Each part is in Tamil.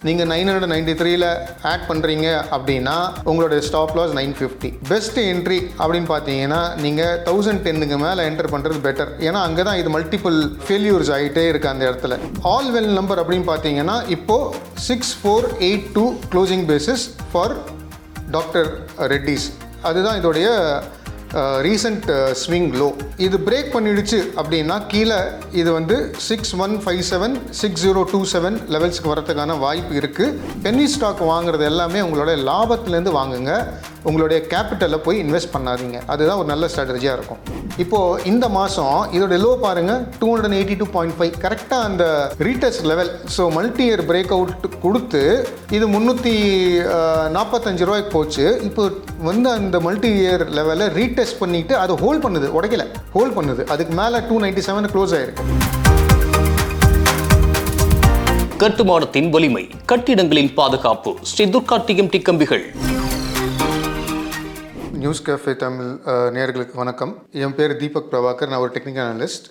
நீங்கள் 993ல் ஆட் பண்ணுறீங்க அப்படின்னா உங்களுடைய ஸ்டாப் லாஸ் 950. பெஸ்ட் என்ட்ரி அப்படின்னு பார்த்தீங்கன்னா நீங்கள் 1010க்கு மேலே என்டர் பண்ணுறது பெட்டர். ஏன்னா அங்கே தான் இது மல்டிபிள் ஃபெயில்யூர்ஸ் ஆகிட்டே இருக்குது அந்த இடத்துல. ஆல் வெல் நம்பர் அப்படின்னு பார்த்தீங்கன்னா இப்போது 6482 closing basis for doctor Reddy's. அதுதான் இதோடைய ரீசன்ட் ஸ்விங் லோ. இது பிரேக் பண்ணிடுச்சு அப்படின்னா கீழே இது வந்து 6157 6027 லெவல்ஸ்க்கு வரதுக்கான வாய்ப்பு இருக்குது. பென்னி ஸ்டாக் வாங்குறது எல்லாமே உங்களுடைய லாபத்துலேருந்து வாங்குங்க, உங்களுடைய கேபிட்டலில் போய் இன்வெஸ்ட் பண்ணாதீங்க. அதுதான் ஒரு நல்ல ஸ்ட்ராட்டஜியாக இருக்கும். இப்போது இந்த மாதம் இதோடைய லோ பாருங்கள் 282.5, கரெக்டாக அந்த retest level. So multi year break out கொடுத்து இது 345 ரூபாய்க்கு போச்சு. இப்போ வந்து அந்த மல்டி இயர் லெவலை ரீடெஸ்ட் பண்ணிவிட்டு அதை ஹோல்ட் பண்ணுது, உடைக்கல, ஹோல்ட் பண்ணுது. அதுக்கு மேலே 297 க்ளோஸ் ஆகிருக்கு. கட்டுமானத்தின் வலிமை, கட்டிடங்களின் பாதுகாப்பு. ஸ்ரீ துர்கா டிஎம்டி கம்பிகள். நியூஸ் கேஃபே தமிழ் நேயர்களுக்கு வணக்கம். என் பேர் தீபக் பிரபாகர், நான் ஒரு டெக்னிக்கல் அனலிஸ்ட்.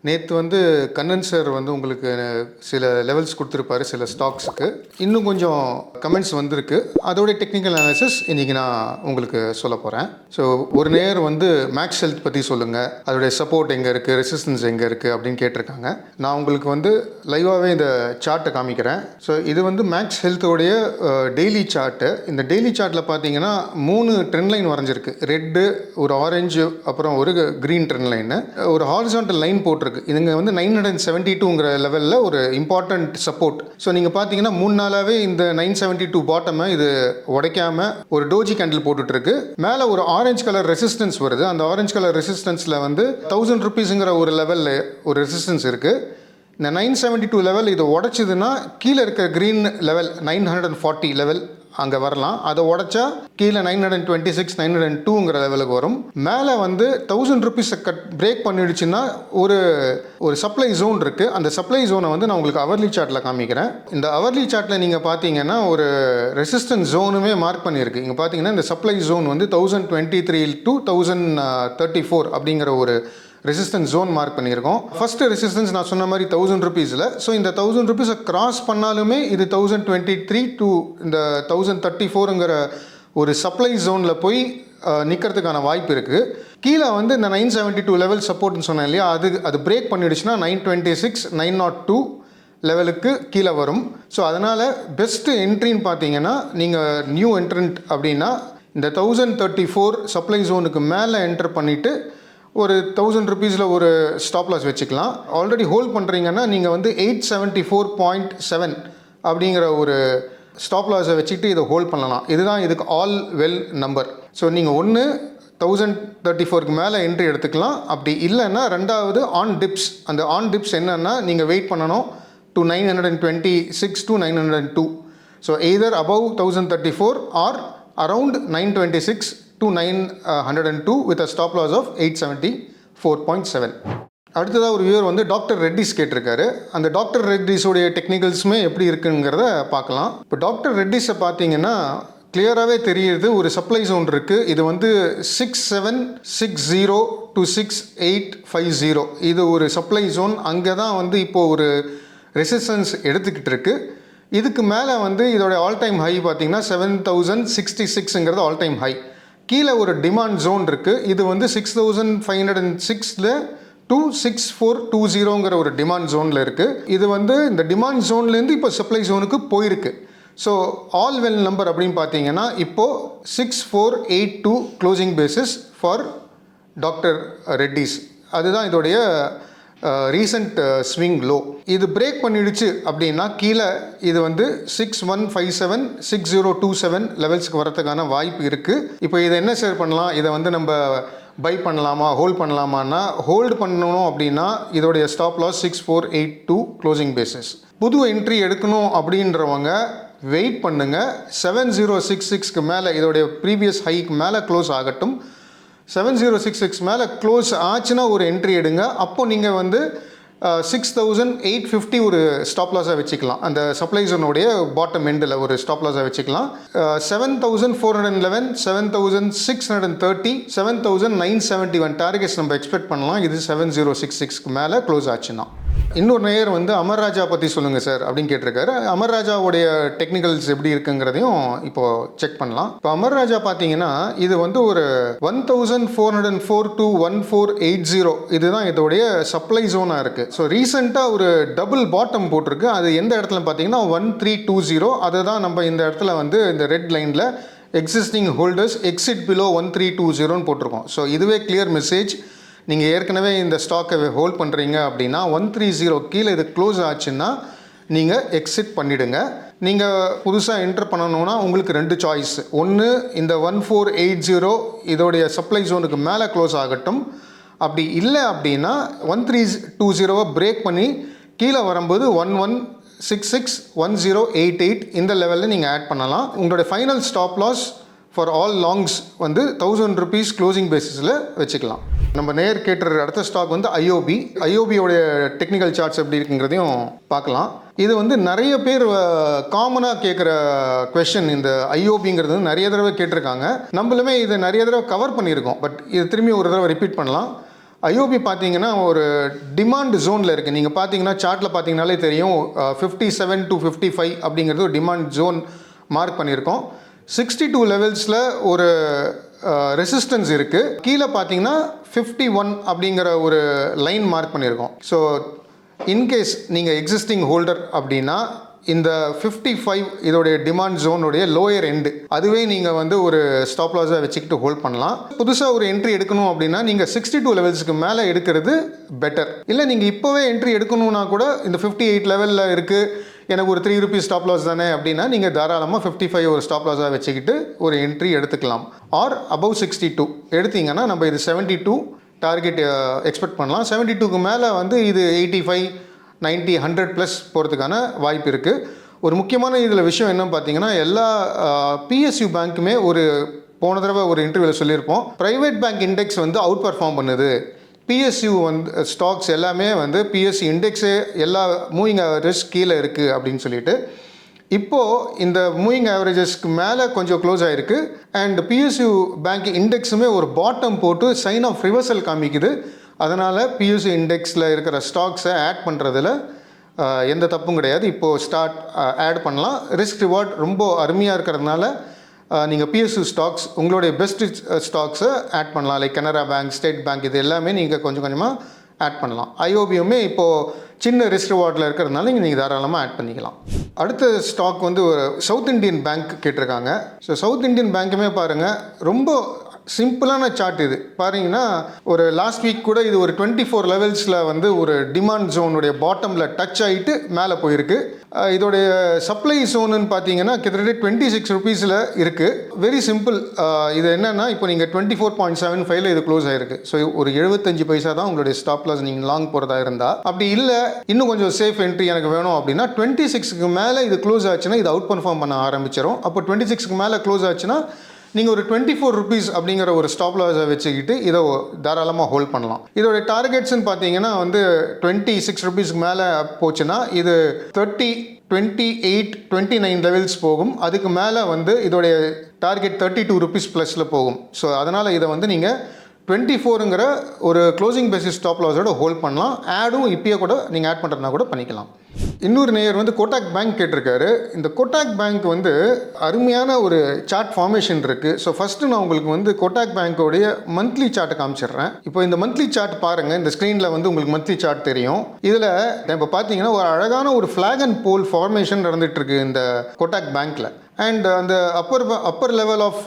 நேற்று வந்து கண்ணன் சார் வந்து உங்களுக்கு சில லெவல்ஸ் கொடுத்துருப்பாரு சில ஸ்டாக்ஸுக்கு. இன்னும் கொஞ்சம் கமெண்ட்ஸ் வந்திருக்கு, அதோடைய டெக்னிக்கல் அனாலிசிஸ் இன்றைக்கி நான் உங்களுக்கு சொல்ல போகிறேன். ஸோ ஒரு நேர் வந்து மேக்ஸ் ஹெல்த் பற்றி சொல்லுங்கள், அதோடைய சப்போர்ட் எங்கே இருக்குது, ரெசிஸ்டன்ஸ் எங்கே இருக்குது அப்படின்னு கேட்டிருக்காங்க. நான் உங்களுக்கு வந்து லைவாகவே இந்த சார்ட்டை காமிக்கிறேன். ஸோ இது வந்து மேக்ஸ் ஹெல்த்தோடைய டெய்லி சார்ட்டு. இந்த டெய்லி சார்ட்டில் பார்த்தீங்கன்னா 3 ட்ரெண்ட் லைன் வரைஞ்சிருக்கு. ரெட்டு, ஒரு ஆரஞ்சு, அப்புறம் ஒரு க்ரீன் ட்ரெண்ட் லைனு, ஒரு ஹாரிசான்டல் லைன் போட்டிருக்கு. இதுங்க வந்து 972ங்கிற லெவலில் ஒரு இம்பார்ட்டன்ட் சப்போர்ட். ஸோ நீங்கள் பார்த்தீங்கன்னா 3 நாளாகவே இந்த 972 பாட்டமை இது உடைக்காமல் ஒரு டோஜி கேண்டில் போட்டுட்ருக்கு. மேலே ஒரு ஆரஞ்சு கலர் ரெசிஸ்டன்ஸ் வருது. அந்த ஆரஞ்சு கலர் ரெசிஸ்டன்ஸில் வந்து 1000 ருபீஸுங்கிற ஒரு லெவலில் ஒரு ரெசிஸ்டன்ஸ் இருக்குது. இந்த 972 லெவல் இதை உடைச்சிதுன்னா கீழே இருக்கிற க்ரீன் லெவல் 940 லெவல் அங்கே வரலாம். அதை உடைச்சா கீழே 926 902ங்கிற லெவலுக்கு வரும். மேலே வந்து 1000 ருபீஸை பிரேக் பண்ணிடுச்சுன்னா ஒரு சப்ளை ஜோன் இருக்குது. அந்த சப்ளை ஜோனை வந்து நான் உங்களுக்கு அவர்லி சார்ட்டில் காமிக்கிறேன். இந்த அவர்லி சார்ட்டில் நீங்கள் பார்த்தீங்கன்னா ஒரு ரெசிஸ்டன்ஸ் ஜோனுமே மார்க் பண்ணியிருக்கு. இங்கே பார்த்தீங்கன்னா இந்த சப்ளை ஜோன் வந்து 1023 to 1034 அப்படிங்கிற ஒரு ரெசிஸ்டன்ஸ் ஜோன் மார்க் பண்ணியிருக்கோம். ஃபஸ்ட்டு ரெசிஸ்டன்ஸ் நான் சொன்ன மாதிரி 1000 ருபீஸில். ஸோ இந்த 1000 ருபீஸை கிராஸ் பண்ணாலுமே இது 1023 to இந்த 1034ங்கிற ஒரு சப்ளை ஜோனில் போய் நிற்கிறதுக்கான வாய்ப்பு இருக்குது. கீழே வந்து இந்த 972 லெவல் சப்போர்ட்னு சொன்னேன் இல்லையா, அது பிரேக் பண்ணிடுச்சுன்னா 926 902 லெவலுக்கு கீழே வரும். ஸோ அதனால் பெஸ்ட்டு என்ட்ரின்னு பார்த்தீங்கன்னா நீங்கள் நியூ என்ட்ரண்ட் அப்படின்னா இந்த 1034 சப்ளை ஜோனுக்கு மேலே என்டர் பண்ணிவிட்டு ஒரு 1000 ருபீஸில் ஒரு ஸ்டாப் லாஸ் வச்சுக்கலாம். ஆல்ரெடி ஹோல்ட் பண்ணுறீங்கன்னா நீங்கள் வந்து 874.7 அப்படிங்கிற ஒரு ஸ்டாப் லாஸை வச்சுட்டு இதை ஹோல்ட் பண்ணலாம். இதுதான் இதுக்கு ஆல் வெல் நம்பர். ஸோ நீங்கள் 1034க்கு மேலே என்ட்ரி எடுத்துக்கலாம். அப்படி இல்லைன்னா ரெண்டாவது ஆன் டிப்ஸ். அந்த ஆன் டிப்ஸ் என்னென்னா நீங்கள் வெயிட் பண்ணணும் to 926 to 902. So either above 1034 or around 926 to 902 with a stop loss of 874.7. அடுத்ததாக ஒரு வியூவர் வந்து டாக்டர் ரெட்டிஸ் கேட்டிருக்காரு. அந்த டாக்டர் ரெட்டிஸோடைய டெக்னிக்கல்ஸுமே எப்படி இருக்குங்கிறத பார்க்கலாம். இப்போ டாக்டர் ரெட்டிஸை பார்த்தீங்கன்னா கிளியராகவே தெரியுது ஒரு சப்ளை ஜோன் இருக்குது. இது வந்து 6760 to 6850 இது ஒரு சப்ளை ஜோன். அங்கே தான் வந்து இப்போது ஒரு ரெசிஸ்டன்ஸ் எடுத்துக்கிட்டு இருக்குது. இதுக்கு மேலே வந்து இதோட ஆல் டைம் ஹை பார்த்தீங்கன்னா 7066ங்கிறது ஆல் டைம் ஹை. கீழே ஒரு டிமாண்ட் ஜோன் இருக்குது. இது வந்து 6506 to 6420ங்கிற ஒரு டிமாண்ட் ஜோனில் இருக்குது. இது வந்து இந்த டிமாண்ட் ஜோன்லேருந்து இப்போ சப்ளை ஜோனுக்கு போயிருக்கு. ஸோ ஆல் வெல் நம்பர் அப்படின்னு பார்த்தீங்கன்னா இப்போது 6482 closing basis for doctor Reddy's. அதுதான் இதோடைய ரீசன்ட் ஸ்விங் லோ. இது பிரேக் பண்ணிடுச்சு அப்படின்னா கீழே இது வந்து 6157 6027 லெவல்ஸ்க்கு வரதுக்கான வாய்ப்பு இருக்குது. இப்போ இதை என்ன ஷேர் பண்ணலாம், இதை வந்து நம்ம பை பண்ணலாமா ஹோல்ட் பண்ணலாமான்னா, ஹோல்டு பண்ணணும் அப்படின்னா இதோடைய ஸ்டாப் லாஸ் 6482 க்ளோசிங் பேசிஸ். புது என்ட்ரி எடுக்கணும் அப்படின்றவங்க வெயிட் பண்ணுங்கள். 7066க்கு மேலே இதோடைய ப்ரீவியஸ் ஹைக்கு மேலே க்ளோஸ் ஆகட்டும். 7066 மேலே க்ளோஸ் ஆச்சுன்னா ஒரு என்ட்ரி எடுங்க. அப்போ நீங்கள் வந்து 6850 ஒரு ஸ்டாப் லாஸாக வச்சுக்கலாம். அந்த சப்ளை ஜோனுடைய பாட்டம் எண்டில் ஒரு ஸ்டாப் லாஸாக வச்சுக்கலாம். 7411 7630 7971 டார்கெட்ஸ் நம்ம எக்ஸ்பெக்ட் பண்ணலாம். இது 7066க்கு மேலே க்ளோஸ் ஆச்சுன்னா. இன்னொரு நேயர் வந்து அமர் ராஜா பற்றி சொல்லுங்கள் சார் அப்படின்னு கேட்டிருக்காரு. அமர் ராஜாவுடைய டெக்னிக்கல்ஸ் எப்படி இருக்குங்கிறதையும் இப்போது செக் பண்ணலாம். இப்போ அமர் ராஜா பார்த்தீங்கன்னா இது வந்து ஒரு 1404 to 1480 இதுதான் இதோடைய சப்ளை ஜோனாக இருக்குது. ஸோ ரீசெண்டாக ஒரு டபுள் பாட்டம் போட்டிருக்கு. அது எந்த இடத்துல பார்த்தீங்கன்னா 1320, அதை தான் நம்ம இந்த இடத்துல வந்து இந்த ரெட் லைனில் எக்ஸிஸ்டிங் ஹோல்டர்ஸ் எக்ஸிட் பிலோ 1320 போட்டிருக்கோம். ஸோ இதுவே கிளியர் மெசேஜ். நீங்கள் ஏற்கனவே இந்த ஸ்டாக்கை ஹோல்ட் பண்ணுறீங்க அப்படின்னா 130 கீழே இது க்ளோஸ் ஆச்சுன்னா நீங்கள் எக்ஸிட் பண்ணிவிடுங்க. நீங்கள் புதுசாக என்டர் பண்ணணுன்னா உங்களுக்கு 2 சாய்ஸ். ஒன்று இந்த 1480 இதோடைய சப்ளை ஜோனுக்கு மேலே க்ளோஸ் ஆகட்டும். அப்படி இல்லை அப்படின்னா 1320 பிரேக் பண்ணி கீழே வரும்போது 1166 1088 இந்த லெவலில் நீங்கள் ஆட் பண்ணலாம். உங்களுடைய final stop loss for all longs வந்து 1000 rupees க்ளோசிங் பேசிஸில் வச்சுக்கலாம். நம்ம நேர் கேட்டுற அடுத்த ஸ்டாக் வந்து ஐஓபியோடைய டெக்னிக்கல் சார்ட்ஸ் எப்படி இருக்குங்கிறதையும் பார்க்கலாம். இது வந்து நிறைய பேர் காமனாக கேட்குற கொஷின். இந்த ஐஓபிங்கிறது நிறைய தடவை கேட்டிருக்காங்க. நம்மளுமே இதை நிறைய தடவை கவர் பண்ணியிருக்கோம். பட் இது திரும்பி ஒரு தடவை ரிப்பீட் பண்ணலாம். ஐஓபி பார்த்தீங்கன்னா ஒரு டிமாண்ட் ஜோனில் இருக்குது. நீங்கள் பார்த்தீங்கன்னா சார்ட்டில் பார்த்தீங்கனாலே தெரியும் 57 to 55 அப்படிங்கிறது ஒரு டிமாண்ட் ஜோன் மார்க் பண்ணியிருக்கோம். 62 லெவல்ஸில் ஒரு ரெசிஸ்டன்ஸ் இருக்குது. கீழே பார்த்தீங்கன்னா 51 அப்படிங்கிற ஒரு லைன் மார்க் பண்ணியிருக்கோம். ஸோ இன்கேஸ் நீங்கள் எக்ஸிஸ்டிங் ஹோல்டர் அப்படின்னா இந்த 55 இதோடைய டிமாண்ட் ஜோனுடைய லோயர் எண்டு அதுவே நீங்கள் வந்து ஒரு ஸ்டாப் லாஸாக வச்சுக்கிட்டு ஹோல்ட் பண்ணலாம். புதுசாக ஒரு என்ட்ரி எடுக்கணும் அப்படின்னா நீங்கள் 62 லெவல்ஸுக்கு மேலே எடுக்கிறது பெட்டர். இல்லை நீங்கள் இப்போவே என்ட்ரி எடுக்கணும்னா கூட இந்த 58 லெவலில் இருக்குது, எனக்கு ஒரு 3 rupees ஸ்டாப் லாஸ் தானே அப்படின்னா நீங்கள் தாராளமாக 55 ஒரு ஸ்டாப் லாஸாக வச்சுக்கிட்டு ஒரு என்ட்ரி எடுத்துக்கலாம். ஆர் above 62 எடுத்தீங்கன்னா நம்ம இது 72 டார்கெட் எக்ஸ்பெக்ட் பண்ணலாம். 72க்கு மேலே வந்து இது 85 90 100+ போகிறதுக்கான வாய்ப்பு இருக்குது. ஒரு முக்கியமான இதில் விஷயம் என்னன்னு பார்த்தீங்கன்னா எல்லா பிஎஸ்யூ பேங்க்குமே ஒரு போன தடவை ஒரு இன்டர்வியூவில் சொல்லியிருப்போம், ப்ரைவேட் பேங்க் இண்டெக்ஸ் வந்து அவுட் பர்ஃபார்ம் பண்ணுது. பிஎஸ்யூ வந்து ஸ்டாக்ஸ் எல்லாமே வந்து பிஎஸ்சி இண்டெக்ஸு எல்லா மூவிங் ஆவரேஜ் கீழே இருக்குது அப்படின்னு சொல்லிட்டு இப்போது இந்த மூவிங் ஆவரேஜஸ்க்கு மேலே கொஞ்சம் க்ளோஸ் ஆகிருக்கு. அண்ட் பிஎஸ்யூ பேங்க் இண்டெக்ஸுமே ஒரு பாட்டம் போட்டு சைன் ஆஃப் ரிவர்சல் காமிக்குது. அதனால் பிஎஸ்யூ இண்டெக்ஸில் இருக்கிற ஸ்டாக்ஸை ஆட் பண்ணுறதுல எந்த தப்பும் கிடையாது. இப்போது ஆட் பண்ணலாம். ரிஸ்க் ரிவார்ட் ரொம்ப அருமையாக இருக்கிறதுனால நீங்கள் பிஎஸ்யூ ஸ்டாக்ஸ் உங்களுடைய பெஸ்ட் ஸ்டாக்ஸை ஆட் பண்ணலாம். Like Canara bank, state bank, இது எல்லாமே நீங்கள் கொஞ்சம் கொஞ்சமாக ஆட் பண்ணலாம். ஐஓபியுமே இப்போது சின்ன ரிஸ்க் ரிவார்டில் இருக்கிறதுனால நீங்கள் தாராளமாக ஆட் பண்ணிக்கலாம். அடுத்த ஸ்டாக் வந்து சவுத் இண்டியன் பேங்க் கேட்டிருக்காங்க. ஸோ சவுத் இண்டியன் பேங்க்குமே பாருங்கள் ரொம்ப சிம்பிளான சார்ட். இது பாருங்கன்னா ஒரு லாஸ்ட் வீக் கூட இது ஒரு 24 லெவல்ஸில் வந்து ஒரு டிமாண்ட் ஜோனுடைய பாட்டமில் டச் ஆகிட்டு மேலே போயிருக்கு. இதோடைய சப்ளை ஜோனுன்னு பார்த்தீங்கன்னா கிட்டத்தட்ட 26 rupeesல இருக்குது. Very simple. இது என்னென்னா இப்போ நீங்கள் 24.75 இது க்ளோஸ் ஆகிருக்கு. ஸோ ஒரு 75 பைசா தான் உங்களுடைய ஸ்டாப் லாஸ் நீங்கள் லாங் போகிறதா இருந்தால். அப்படி இல்லை இன்னும் கொஞ்சம் சேஃப் என்ட்ரி எனக்கு வேணும் அப்படின்னா 26க்கு மேலே இது க்ளோஸ் ஆச்சுன்னா இது அவுட் பர்ஃபார்ம் பண்ண ஆரம்பிச்சிடும். அப்போ 26க்கு மேலே க்ளோஸ் ஆச்சுன்னா நீங்கள் ஒரு 24 rupees அப்படிங்கிற ஒரு ஸ்டாப் லாஸை வச்சுக்கிட்டு இதை தாராளமாக ஹோல்ட் பண்ணலாம். இதோட டார்கெட்ஸ்ன்னு பார்த்தீங்கன்னா வந்து 26 rupeesக்கு மேலே போச்சுன்னா இது 30, 28, 29 லெவல்ஸ் போகும். அதுக்கு மேலே வந்து இதோடைய டார்கெட் 32 rupees ப்ளஸில் போகும். ஸோ அதனால் இதை வந்து நீங்கள் 24ங்கிற ஒரு க்ளோசிங் பேசிஸ் ஸ்டாப் லாஸோட ஹோல்ட் பண்ணலாம். ஆடும் இப்பயே கூட நீங்கள் ஆட் பண்ணுறதுனா கூட பண்ணிக்கலாம். இன்னொரு நேயர் வந்து கோட்டாக் பேங்க் கேட்டிருக்காரு. இந்த கோட்டாக் பேங்க் வந்து அருமையான ஒரு சார்ட் ஃபார்மேஷன் இருக்குது. ஸோ ஃபஸ்ட்டு நான் உங்களுக்கு வந்து கோட்டாக் பேங்க்கோடைய மந்த்லி சார்ட்டை காமிச்சிடுறேன். இப்போ இந்த மந்த்லி சார்ட் பாருங்கள். இந்த ஸ்க்ரீனில் வந்து உங்களுக்கு மந்த்லி சார்ட் தெரியும். இதில் இப்போ பார்த்தீங்கன்னா ஒரு அழகான ஒரு ஃப்ளாக் அண்ட் போல் ஃபார்மேஷன் நடந்துகிட்ருக்கு இந்த கோட்டாக் பேங்க்கில். அண்ட் அந்த அப்பர் லெவல் ஆஃப்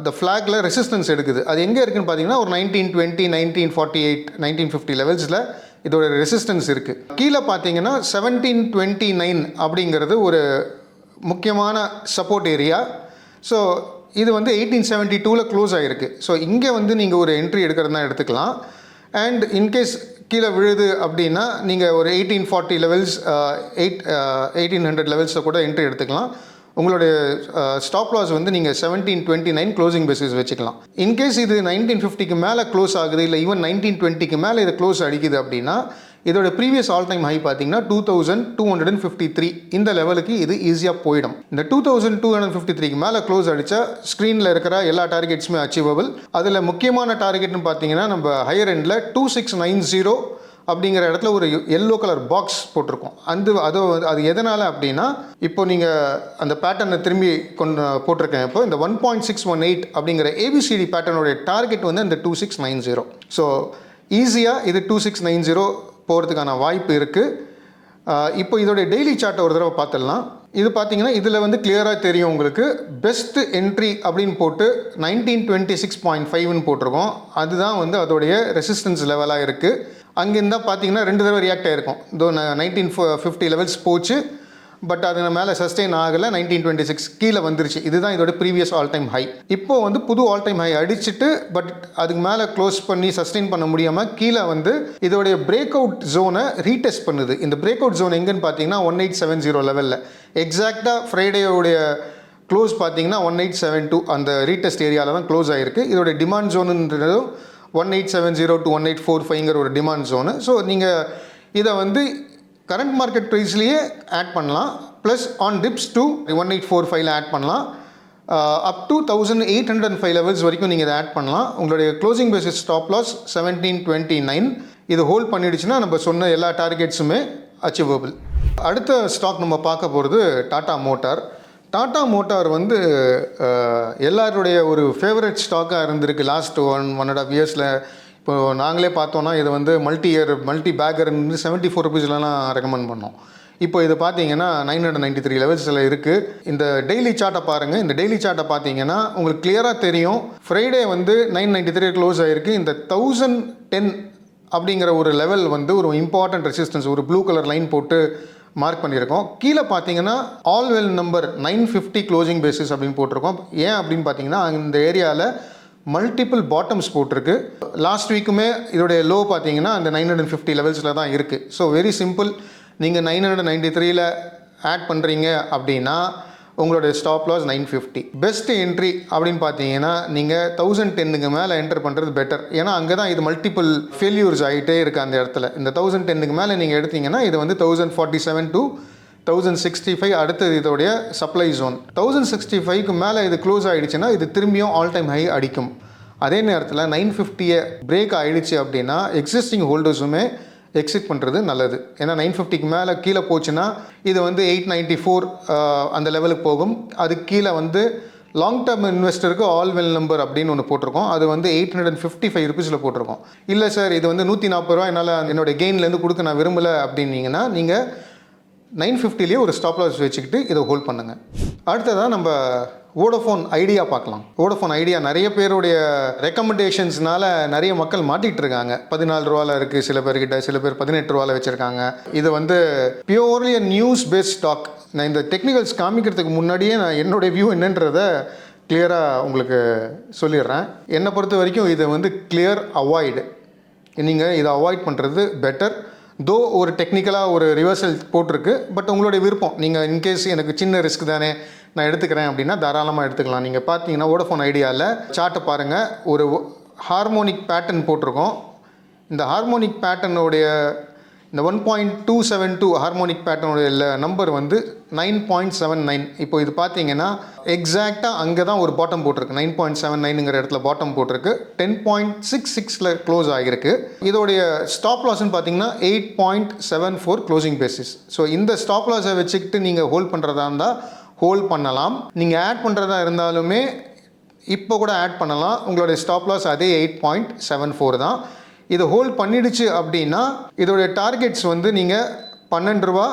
த ஃப்ளாகில் ரெசிஸ்டன்ஸ் எடுக்குது. அது எங்கே இருக்குதுன்னு பார்த்தீங்கன்னா ஒரு 1920, 1948, 1950 லெவல்ஸில் இதோட ரெசிஸ்டன்ஸ் இருக்குது. கீழே பார்த்தீங்கன்னா 1729 அப்படிங்கிறது ஒரு முக்கியமான சப்போர்ட் ஏரியா. ஸோ இது வந்து 1872ல் க்ளோஸ் ஆகிருக்கு. ஸோ இங்கே வந்து நீங்கள் ஒரு என்ட்ரி எடுக்கிறதுனா எடுத்துக்கலாம். அண்ட் இன்கேஸ் கீழே விழுது அப்படின்னா நீங்கள் ஒரு 1840 லெவல்ஸ் 1800 லெவல்ஸில் கூட என்ட்ரி எடுத்துக்கலாம். உங்களுடைய ஸ்டாப் லாஸ் வந்து நீங்கள் 1729 க்ளோசிங் பேசிஸ் வச்சுக்கலாம். இன்கேஸ் இது 1950க்கு மேலே க்ளோஸ் ஆகுது, இல்லை ஈவன் 1920க்கு மேலே இது க்ளோஸ் அடிக்குது அப்படின்னா இதோட ப்ரீவியஸ் ஆல் டைம் ஹை பார்த்தீங்கன்னா 2253 இந்த லெவலுக்கு இது ஈஸியாக போயிடும். இந்த 2253க்கு மேலே க்ளோஸ் அடித்தா ஸ்க்ரீனில் இருக்கிற எல்லா டார்கெட்ஸுமே அச்சீவபிள். அதில் முக்கியமான டார்கெட்னு பார்த்தீங்கன்னா நம்ம ஹையர் எண்டில் 2690 அப்படிங்கிற இடத்துல ஒரு எல்லோ கலர் பாக்ஸ் போட்டிருக்கோம். அது எதனால் அப்படின்னா, இப்போ நீங்கள் அந்த பேட்டர்னை திரும்பி கொண்டு போட்டிருக்கேன். இப்போ இந்த 1.618 அப்படிங்கிற ஏபிசிடி பேட்டர்னுடைய டார்கெட் வந்து அந்த 2690. ஸோ ஈஸியாக இது 2690 போகிறதுக்கான வாய்ப்பு இருக்குது. இப்போ இதோடைய டெய்லி சார்ட்டை ஒரு தடவை பார்த்துடலாம். இது பார்த்தீங்கன்னா இதில் வந்து கிளியராக தெரியும் உங்களுக்கு. பெஸ்ட் என்ட்ரி அப்படின்னு போட்டு 1926.5ன்னு போட்டிருக்கோம். அதுதான் வந்து அதோடைய ரெசிஸ்டன்ஸ் லெவலாக இருக்குது. அங்கேருந்தா பார்த்தீங்கன்னா 2 தடவை ரியாக்ட் ஆகிருக்கும். இதோ 1950 லெவல்ஸ் போச்சு, பட் அது மேலே சஸ்டெயின் ஆகலை. 1926 கீழே வந்துருச்சு. இதுதான் இதோட ப்ரீவியஸ் ஆல் டைம் ஹை. இப்போ வந்து புது ஆல் டைம் ஹை அடிச்சுட்டு, பட் அதுக்கு மேலே க்ளோஸ் பண்ணி சஸ்டெயின் பண்ண முடியாமல் கீழே வந்து இதோடைய பிரேக் அவுட் ஜோனை ரீடெஸ்ட் பண்ணுது. இந்த பிரேக் அவுட் ஜோன் எங்கன்னு பார்த்தீங்கன்னா 1870 லெவலில். எக்ஸாக்டாக ஃப்ரைடேயோடைய க்ளோஸ் பார்த்தீங்கன்னா 1872 அந்த ரீடெஸ்ட் ஏரியாவில் தான் க்ளோஸ் ஆகிருக்கு. இதோடைய டிமாண்ட் ஜோனுன்றதும் 1870 to 1845 ஒரு டிமாண்ட் ஜோனு. ஸோ நீங்கள் இதை வந்து கரண்ட் மார்க்கெட் ப்ரைஸ்லேயே ஆட் பண்ணலாம், plus on dips to 1845 add பண்ணலாம். அப் டு 1805 லெவல்ஸ் வரைக்கும் நீங்கள் இதை ஆட் பண்ணலாம். உங்களுடைய க்ளோசிங் பேசிஸ் ஸ்டாப் லாஸ் 1729. இது ஹோல்ட் பண்ணிடுச்சுன்னா நம்ம சொன்ன எல்லா டார்கெட்ஸுமே அச்சீவபிள். அடுத்த ஸ்டாக் நம்ம பார்க்க போகிறது டாடா மோட்டார். டாடா மோட்டார் வந்து எல்லாருடைய ஒரு ஃபேவரட் ஸ்டாக்காக இருந்திருக்கு லாஸ்ட் 1.5 இயர்ஸில். இப்போ நாங்களே பார்த்தோன்னா இது வந்து மல்டி பேக்கர் 74 ருபீஸ்லாம் ரெக்கமெண்ட் பண்ணோம். இப்போ இது பார்த்தீங்கன்னா 993 லெவல்ஸில் இருக்குது. இந்த டெய்லி சார்ட்டை பாருங்கள். இந்த டெய்லி சார்ட்டை பார்த்தீங்கன்னா உங்களுக்கு கிளியராக தெரியும். ஃப்ரைடே வந்து 993 க்ளோஸ் ஆகிருக்கு. இந்த 1010 அப்படிங்கிற ஒரு லெவல் வந்து ஒரு இம்பார்ட்டன்ட் ரெசிஸ்டன்ஸ், ஒரு ப்ளூ கலர் லைன் போட்டு மார்க் பண்ணியிருக்கோம். கீழே பார்த்தீங்கன்னா all well number 950 closing basis அப்படின்னு போட்டிருக்கோம். ஏன் அப்படின்னு பார்த்தீங்கன்னா இந்த ஏரியாவில் மல்டிபிள் பாட்டம்ஸ் போட்டிருக்கு. லாஸ்ட் வீக்குமே இதோடைய லோ பார்த்தீங்கன்னா அந்த 950 லெவல்ஸில் தான் இருக்குது. So very simple. நீங்கள் 993ல் ஆட் பண்ணுறீங்க அப்படின்னா உங்களுடைய ஸ்டாப் லாஸ் 950. பெஸ்ட் என்ட்ரி அப்படின்னு பார்த்தீங்கன்னா நீங்கள் 1010க்கு மேலே என்டர் பண்ணுறது பெட்டர். ஏன்னா அங்கே தான் இது மல்டிபிள் ஃபெயில்யூர்ஸ் ஆகிட்டே இருக்குது அந்த இடத்துல. இந்த 1010க்கு மேலே நீங்கள் எடுத்தீங்கன்னா இது வந்து 1047 to 1065 அடுத்தது இதோடைய சப்ளை ஜோன். 1065க்கு மேலே இது க்ளோஸ் ஆகிடுச்சுன்னா இது திரும்பியும் ஆல் டைம் ஹை அடிக்கும். அதே நேரத்தில் 950 பிரேக் ஆகிடுச்சு அப்படின்னா எக்ஸிஸ்டிங் ஹோல்டர்ஸுமே எக்ஸிட் பண்ணுறது நல்லது. ஏன்னா 950க்கு மேலே கீழே போச்சுன்னா இது வந்து 894 அந்த லெவலுக்கு போகும். அதுக்கு கீழே வந்து லாங் டேர்ம் இன்வெஸ்டருக்கு ஆல் வெல் நம்பர் அப்படின்னு ஒன்று போட்டிருக்கோம். அது வந்து 855 ருபீஸில் போட்டிருக்கோம். இல்லை சார் இது வந்து 140 ரூபா என்னால் என்னோடய கெயின்லேருந்து கொடுக்க நான் விரும்பலை அப்படின்னீங்கன்னா நீங்கள் 950லேயே ஒரு ஸ்டாப் லாஸ் வச்சுக்கிட்டு இதை ஹோல்ட் பண்ணுங்கள். அடுத்ததாக நம்ம வோடஃபோன் ஐடியா பார்க்கலாம். வோடஃபோன் ஐடியா நிறைய பேருடைய ரெக்கமெண்டேஷன்ஸ்னால நிறைய மக்கள் மாட்டிகிட்டு இருக்காங்க. 14 ரூபாவில் இருக்குது சில பேர்கிட்ட, சில பேர் 18 ரூபாவில் வச்சுருக்காங்க. இது வந்து பியூர்லி நியூஸ் பேஸ்ட் ஸ்டாக். நான் இந்த டெக்னிக்கல்ஸ் காமிக்கிறதுக்கு முன்னாடியே நான் என்னுடைய வியூ என்னன்றதை கிளியராக உங்களுக்கு சொல்லிடுறேன். என்னை பொறுத்த வரைக்கும் இது வந்து கிளியர் அவாய்டு. நீங்கள் இதை அவாய்ட் பண்ணுறது பெட்டர். தோ ஒரு டெக்னிக்கலாக ஒரு ரிவர்சல் போட்டிருக்கு, பட் உங்களுடைய விருப்பம். நீங்கள் இன்கேஸ் எனக்கு சின்ன ரிஸ்க் தானே நான் எடுத்துக்கிறேன் அப்படின்னா தாராளமாக எடுத்துக்கலாம். நீங்கள் பார்த்தீங்கன்னா வோடஃபோன் ஐடியாவில் சார்ட்டை பாருங்கள். ஒரு ஹார்மோனிக் பேட்டர்ன் போட்டிருக்கோம். இந்த ஹார்மோனிக் பேட்டர்னுடைய இந்த 1.272 ஹார்மோனிக் பேட்டர்னுடைய நம்பர் வந்து 9.79. இப்போ இது பார்த்தீங்கன்னா எக்ஸாக்டாக அங்கே தான் ஒரு பாட்டம் போட்டிருக்கு. 9.79ங்கிற இடத்துல பாட்டம் போட்டிருக்கு. 10.66ல் க்ளோஸ் ஆகிருக்கு. இதோடைய ஸ்டாப் லாஸ்ன்னு பார்த்தீங்கன்னா 8.74 க்ளோசிங் பேசிஸ். ஸோ இந்த ஸ்டாப் லாஸை வச்சுக்கிட்டு நீங்கள் ஹோல்ட் பண்ணுறதா இருந்தால் ஹோல்ட் பண்ணலாம். நீங்கள் ஆட் பண்ணுறதா இருந்தாலுமே இப்போ கூட ஆட் பண்ணலாம். உங்களுடைய ஸ்டாப் லாஸ் அதே 8.74 தான். இதை ஹோல்ட் பண்ணிடுச்சு அப்படின்னா இதோடைய டார்கெட்ஸ் வந்து நீங்கள் 12 ரூபா,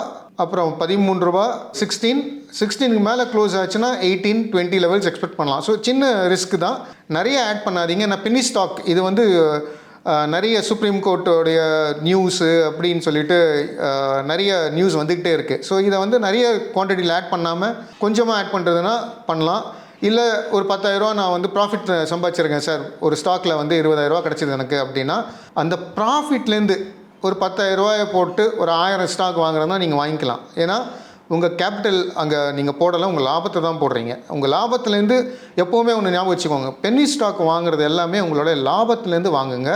அப்புறம் 13 ரூபா, 16க்கு மேலே க்ளோஸ் ஆச்சுன்னா 18, 20 லெவல்ஸ் எக்ஸ்பெக்ட் பண்ணலாம். ஸோ சின்ன ரிஸ்க் தான். நிறைய ஆட் பண்ணாதீங்க. நான் பின்னி ஸ்டாக் இது வந்து நிறைய சுப்ரீம் கோர்ட்டோடைய நியூஸு அப்படின்னு சொல்லிட்டு நிறைய நியூஸ் வந்துக்கிட்டே இருக்குது. ஸோ இதை வந்து நிறைய குவான்டிட்டியில் ஆட் பண்ணாமல் கொஞ்சமாக ஆட் பண்ணுறதுனா பண்ணலாம். இல்லை ஒரு 10,000 ரூபா நான் வந்து ப்ராஃபிட் சம்பாதிச்சிருக்கேன் சார், ஒரு ஸ்டாக்கில் வந்து 20,000 ரூபா கிடச்சிது எனக்கு அப்படின்னா அந்த ப்ராஃபிட்லேருந்து ஒரு 10,000 ரூபாயை போட்டு ஒரு 1000 ஸ்டாக் வாங்குறதுனா நீங்கள் வாங்கிக்கலாம். ஏன்னா உங்கள் கேபிட்டல் அங்கே நீங்கள் போடலாம், உங்கள் லாபத்தை தான் போடுறீங்க. உங்கள் லாபத்துலேருந்து எப்போவுமே ஒன்று ஞாபகம் வச்சுக்கோங்க, பென்னி ஸ்டாக் வாங்குறது எல்லாமே உங்களுடைய லாபத்துலேருந்து வாங்குங்க.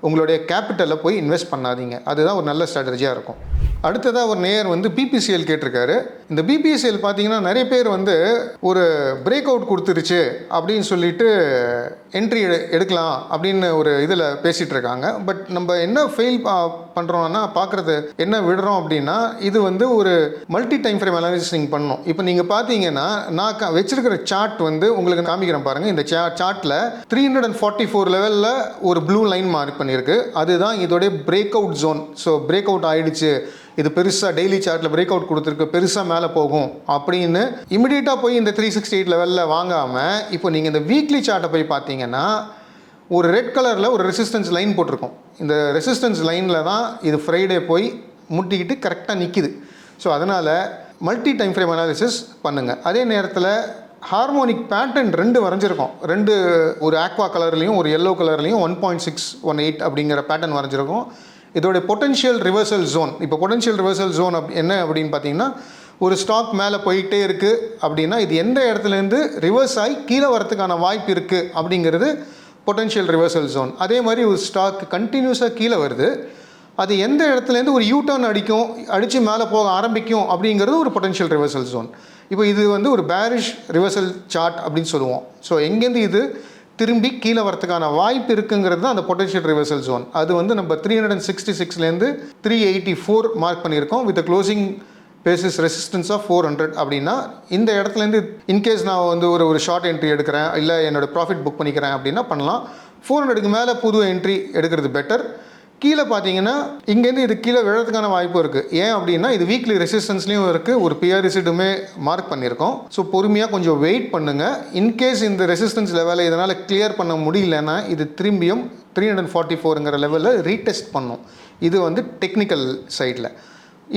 உங்களுடைய கேபிட்டலில் போய் இன்வெஸ்ட் பண்ணாதீங்க. அதுதான் ஒரு நல்ல ஸ்ட்ராட்டஜியாக இருக்கும். அடுத்ததாக ஒரு நேயர் வந்து பிபிசிஎல் கேட்டிருக்காரு. இந்த பிபிசிஎல் பார்த்தீங்கன்னா நிறைய பேர் வந்து ஒரு பிரேக் அவுட் கொடுத்துருச்சு அப்படின்னு சொல்லிட்டு என்ட்ரி எடுக்கலாம் அப்படின்னு ஒரு இதில் பேசிகிட்டு இருக்காங்க. பட் நம்ம என்ன ஃபெயில் பண்ணுறோம்னா பார்க்குறது என்ன விடுறோம் அப்படின்னா இது வந்து ஒரு மல்டி டைம் ஃப்ரேம் அனாலிசிஸ் நீங்கள் பண்ணணும். இப்போ நீங்கள் பார்த்தீங்கன்னா நான் வச்சிருக்கிற சார்ட் வந்து உங்களுக்கு காமிக்கிறேன் பாருங்கள். இந்த சார்ட்டில் 344 லெவலில் ஒரு ப்ளூ லைன் மார்க் பண்ணியிருக்கு. அதுதான் இதோடைய break out zone. So break out ஆகிடுச்சு, இது பெருசாக டெய்லி சார்ட்டில் பிரேக் அவுட் கொடுத்துருக்கு, பெருசாக மேலே போகும் அப்படின்னு இமிடியேட்டாக போய் இந்த 368 லெவலில் வாங்காமல் இப்போ நீங்கள் இந்த வீக்லி சார்ட்டை போய் பார்த்தீங்கன்னா ஒரு ரெட் கலரில் ஒரு ரெசிஸ்டன்ஸ் லைன் போட்டிருக்கோம். இந்த ரெசிஸ்டன்ஸ் லைனில் தான் இது ஃப்ரைடே போய் முட்டிக்கிட்டு கரெக்டாக நிற்கிது. ஸோ அதனால் மல்டி டைம் ஃப்ரேம் அனாலிசிஸ் பண்ணுங்கள். அதே நேரத்தில் ஹார்மோனிக் பேட்டர்ன் 2 வரைஞ்சிருக்கோம். 2 ஒரு ஆக்வா கலர்லேயும் ஒரு எல்லோ கலர்லேயும் 1.618 அப்படிங்கிற பேட்டர்ன் வரைஞ்சிருக்கோம். இதோடைய பொட்டன்ஷியல் ரிவர்சல் ஜோன். இப்போ பொட்டன்ஷியல் ரிவர்சல் ஜோன் என்ன அப்படின்னு பார்த்தீங்கன்னா ஒரு ஸ்டாக் மேலே போயிட்டே இருக்குது அப்படின்னா இது எந்த இடத்துலேருந்து ரிவர்ஸ் ஆகி கீழே வரத்துக்கான வாய்ப்பு இருக்குது அப்படிங்கிறது பொட்டன்ஷியல் ரிவர்சல் ஜோன். அதே மாதிரி ஒரு ஸ்டாக் கண்டினியூஸாக கீழே வருது, அது எந்த இடத்துலேருந்து ஒரு யூட்டர்ன் அடித்து மேலே போக ஆரம்பிக்கும் அப்படிங்கிறது ஒரு பொட்டன்ஷியல் ரிவர்சல் ஜோன். இப்போ இது வந்து ஒரு பேரிஷ் ரிவர்சல் சார்ட் அப்படின்னு சொல்லுவோம். ஸோ எங்கேருந்து இது திரும்பி கீழே வரத்துக்கான வாய்ப்பு இருக்குங்கிறது தான் அந்த பொட்டன்ஷியல் ரிவர்சல் ஜோன். அது வந்து நம்ம 366லேருந்து 384 மார்க் பண்ணியிருக்கோம் with closing basis resistance of 400 அப்படின்னா இந்த இடத்துலேருந்து இன்கேஸ் நான் வந்து ஒரு ஷார்ட் என்ட்ரி எடுக்கிறேன் இல்லை என்னோட ப்ராஃபிட் புக் பண்ணிக்கிறேன் அப்படின்னா பண்ணலாம். 400க்கு மேலே புது என்ட்ரி எடுக்கிறது பெட்டர். கீழே பார்த்தீங்கன்னா இங்கேருந்து இது கீழே விழறதுக்கான வாய்ப்பு இருக்குது. ஏன் அப்படின்னா இது வீக்லி ரெசிஸ்டன்ஸ்லேயும் இருக்குது, ஒரு பிஆர் ரிசிட்டுமே மார்க் பண்ணியிருக்கோம். ஸோ பொறுமையாக கொஞ்சம் வெயிட் பண்ணுங்கள். இன்கேஸ் இந்த ரெசிஸ்டன்ஸ் லெவலை இதனால் கிளியர் பண்ண முடியலன்னா இது திரும்பியும் 344ங்கிற லெவலில் ரீடெஸ்ட் பண்ணும். இது வந்து டெக்னிக்கல் சைடில்.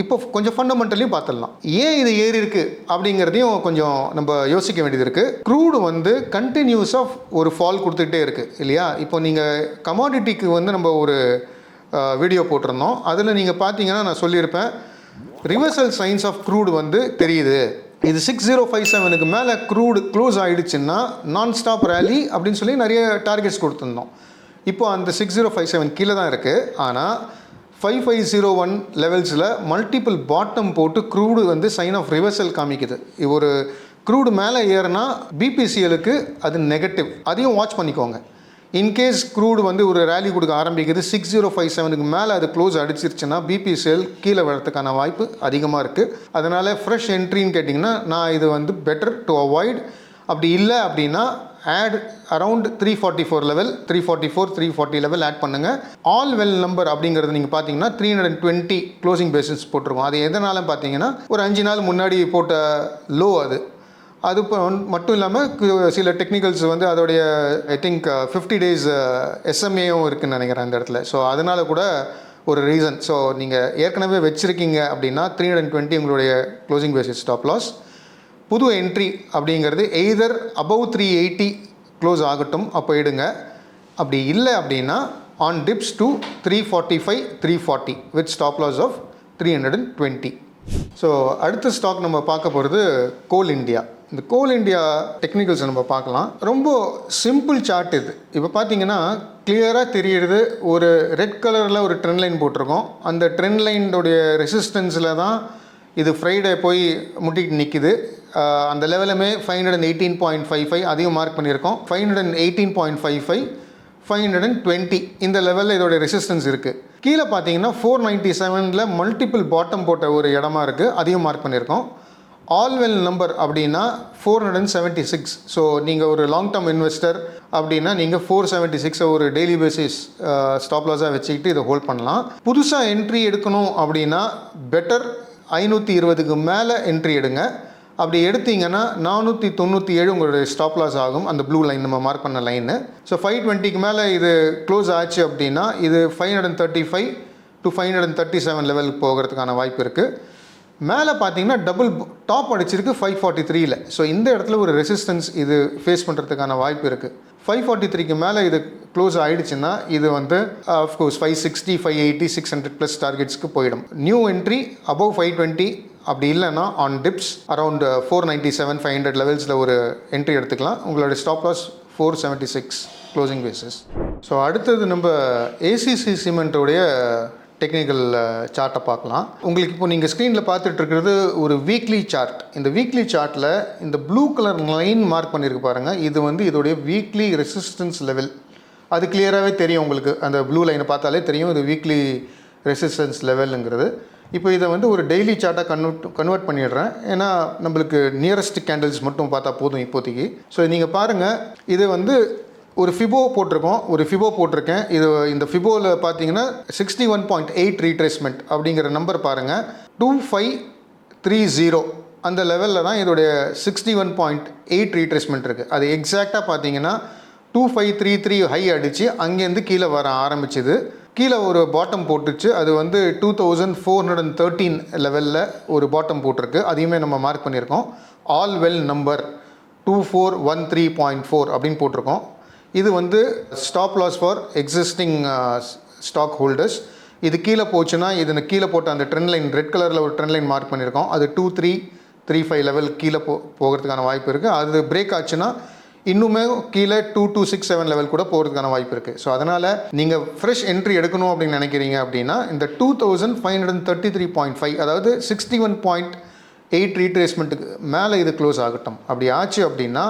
இப்போ கொஞ்சம் ஃபண்டமெண்டலையும் பார்த்துடலாம். ஏன் இது ஏறி இருக்குது அப்படிங்கிறதையும் கொஞ்சம் நம்ம யோசிக்க வேண்டியது இருக்குது. க்ரூடு வந்து கண்டினியூஸாக ஒரு ஃபால் கொடுத்துக்கிட்டே இருக்குது இல்லையா? இப்போ நீங்கள் கமாடிட்டிக்கு வந்து நம்ம ஒரு வீடியோ போட்டிருந்தோம். அதில் நீங்கள் பார்த்தீங்கன்னா நான் சொல்லியிருப்பேன் ரிவர்சல் சைன்ஸ் ஆஃப் க்ரூடு வந்து தெரியுது. இது 6057க்கு மேலே க்ரூடு க்ளோஸ் ஆகிடுச்சுன்னா நான் ஸ்டாப் ரேலி அப்படின்னு சொல்லி நிறைய டார்கெட்ஸ் கொடுத்துருந்தோம். இப்போ அந்த 6057 கீழே தான் இருக்குது. ஆனால் 5501 லெவல்ஸில் மல்டிபிள் பாட்டம் போட்டு க்ரூடு வந்து சைன் ஆஃப் ரிவர்சல் காமிக்குது. ஒரு க்ரூடு மேலே ஏறுனா பிபிசிஎலுக்கு அது நெகட்டிவ். அதையும் வாட்ச் பண்ணிக்கோங்க. இன்கேஸ் க்ரூடு வந்து ஒரு ரேலி கொடுக்க ஆரம்பிக்குது 6057க்கு மேலே அது க்ளோஸ் அடிச்சிருச்சுன்னா பிபிசிஎல் கீழே வரதுக்கான வாய்ப்பு அதிகமாக இருக்குது. அதனால் ஃப்ரெஷ் என்ட்ரின்னு கேட்டிங்கன்னா நான் இது வந்து பெட்டர் டு அவாய்ட். அப்படி இல்லை அப்படின்னா add around 344 level, 344 340 level add பண்ணுங்கள். ஆல் வெல் நம்பர் அப்படிங்கிறது நீங்கள் பார்த்தீங்கன்னா 320 க்ளோசிங் பேசிஸ் போட்டிருக்கோம். அது எதனால பார்த்தீங்கன்னா ஒரு 5 நாள் முன்னாடி போட்ட லோ அது மட்டும் இல்லாமல் சில டெக்னிக்கல்ஸ் வந்து அதோடைய ஐ திங்க் 50 days எஸ்எம்ஏவும் இருக்குதுன்னு நினைக்கிறேன் அந்த இடத்துல. ஸோ அதனால் கூட ஒரு ரீசன். ஸோ நீங்கள் ஏற்கனவே வச்சுருக்கீங்க அப்படின்னா 320 உங்களுடைய க்ளோசிங் பேசிஸ் ஸ்டாப் லாஸ். புது என்ட்ரி அப்படிங்கிறது எய்தர் அபவ் 380 க்ளோஸ் ஆகட்டும், அப்போ எடுங்க. அப்படி இல்லை அப்படின்னா on dips to 345 340 with stop loss of 320. So அடுத்த ஸ்டாக் நம்ம பார்க்க போகிறது கோல் இண்டியா. இந்த கோல் இண்டியா டெக்னிக்கல்ஸை நம்ம பார்க்கலாம். ரொம்ப சிம்பிள் சார்ட் இது. இப்போ பார்த்தீங்கன்னா கிளியராக தெரியுது, ஒரு ரெட் கலரில் ஒரு ட்ரெண்ட் லைன் போட்டிருக்கோம். அந்த ட்ரெண்ட் லைனுடைய ரெசிஸ்டன்ஸில் தான் இது ஃப்ரைடே போய் முட்டிட்டு நிற்கிது. அந்த லெவலுமே 518.55 அதையும் மார்க் பண்ணியிருக்கோம். 518.55 520 இந்த லெவலில் இதோடைய ரெசிஸ்டன்ஸ் இருக்குது. கீழே பார்த்தீங்கன்னா 497 மல்டிபிள் பாட்டம் போட்ட ஒரு இடமா இருக்குது, அதையும் மார்க் பண்ணியிருக்கோம். ஆல்வெல் நம்பர் அப்படின்னா 476. ஸோ நீங்கள் ஒரு லாங் டேர்ம் இன்வெஸ்டர் அப்படின்னா நீங்கள் 476 ஒரு டெய்லி பேசிஸ் ஸ்டாப் லாஸாக வச்சுக்கிட்டு இதை ஹோல்ட் பண்ணலாம். புதுசாக என்ட்ரி எடுக்கணும் அப்படின்னா பெட்டர் 520க்கு மேலே என்ட்ரி எடுங்க. அப்படி எடுத்தீங்கன்னா 497 உங்களுடைய ஸ்டாப் லாஸ் ஆகும். அந்த ப்ளூ லைன் நம்ம மார்க் பண்ண லைனு. ஸோ 520க்கு மேலே இது க்ளோஸ் ஆச்சு அப்படின்னா இது 535 to 537 லெவலுக்கு போகிறதுக்கான வாய்ப்பு இருக்குது. மேலே பார்த்தீங்கன்னா டபுள் டாப் அடிச்சிருக்கு 543ல். ஸோ இந்த இடத்துல ஒரு ரெசிஸ்டன்ஸ் இது ஃபேஸ் பண்ணுறதுக்கான வாய்ப்பு இருக்குது. 543க்கு மேலே இது க்ளோஸ் ஆகிடுச்சுன்னா இது வந்து ஆஃப்கோர்ஸ் 560 580 600 ப்ளஸ் டார்கெட்ஸ்க்கு போயிடும். New entry above 520. அப்படி இல்லைன்னா ஆன் டிப்ஸ் அரவுண்ட் 497 500 லெவல்ஸில் ஒரு என்ட்ரி எடுத்துக்கலாம். உங்களோட stop loss 476 closing basis. So அடுத்தது நம்ம ஏசிசி சிமெண்ட்டோடைய டெக்னிக்கல் சார்ட்டை பார்க்கலாம். உங்களுக்கு இப்போ நீங்கள் ஸ்க்ரீனில் பார்த்துட்டு இருக்கிறது ஒரு வீக்லி சார்ட். இந்த வீக்லி சார்ட்டில் இந்த ப்ளூ கலர் லைன் மார்க் பண்ணியிருக்கு பாருங்கள், இது வந்து இதோடைய வீக்லி ரெசிஸ்டன்ஸ் லெவல். அது கிளியராகவே தெரியும் உங்களுக்கு, அந்த ப்ளூ லைனை பார்த்தாலே தெரியும் இது வீக்லி ரெசிஸ்டன்ஸ் லெவலுங்கிறது. இப்போ இதை வந்து ஒரு டெய்லி சார்ட்டாக கன்வெர்ட் பண்ணிடுறேன். ஏன்னா நம்மளுக்கு நியரஸ்ட் கேண்டில்ஸ் மட்டும் பார்த்தா போதும் இப்போதைக்கு. ஸோ நீங்கள் பாருங்கள், இது வந்து ஒரு ஃபிபோ போட்டிருக்கேன். இது இந்த ஃபிபோவில் பார்த்தீங்கன்னா 61.8 ரீட்ரேஸ்மெண்ட் அப்படிங்கிற நம்பர் பாருங்கள். 2530 அந்த லெவலில் தான் இதோடைய 61.8 ரீட்ரேஸ்மெண்ட் இருக்குது. அது எக்ஸாக்டாக பார்த்தீங்கன்னா 2533 ஹை அடித்து அங்கேருந்து கீழே வர ஆரம்பிச்சுது. கீழே ஒரு பாட்டம் போட்டுச்சு. அது வந்து 2413 லெவலில் ஒரு பாட்டம் போட்டிருக்கு. அதையுமே நம்ம மார்க் பண்ணியிருக்கோம். ஆல் வெல் நம்பர் 2413.4 அப்படின்னு போட்டிருக்கோம். இது வந்து stop loss for existing stock holders. இது கீழே போச்சுன்னா இது கீழே போட்ட அந்த ட்ரெண்ட் லைன் ரெட் கலரில் ஒரு ட்ரெண்ட் லைன் மார்க் பண்ணியிருக்கோம். அது 2335 லெவல் கீழே போகிறதுக்கான வாய்ப்பு இருக்குது. அது பிரேக் ஆச்சுன்னா இன்னுமே கீழே 2267 லெவல் கூட போகிறதுக்கான வாய்ப்பு இருக்குது. ஸோ அதனால் நீங்கள் ஃப்ரெஷ் என்ட்ரி எடுக்கணும் அப்படின்னு நினைக்கிறீங்க அப்படின்னா இந்த 2533.5 அதாவது 61.8 ரீட்ரேஸ்மெண்ட்டுக்கு மேலே இது க்ளோஸ் ஆகட்டும். அப்படி ஆச்சு அப்படின்னா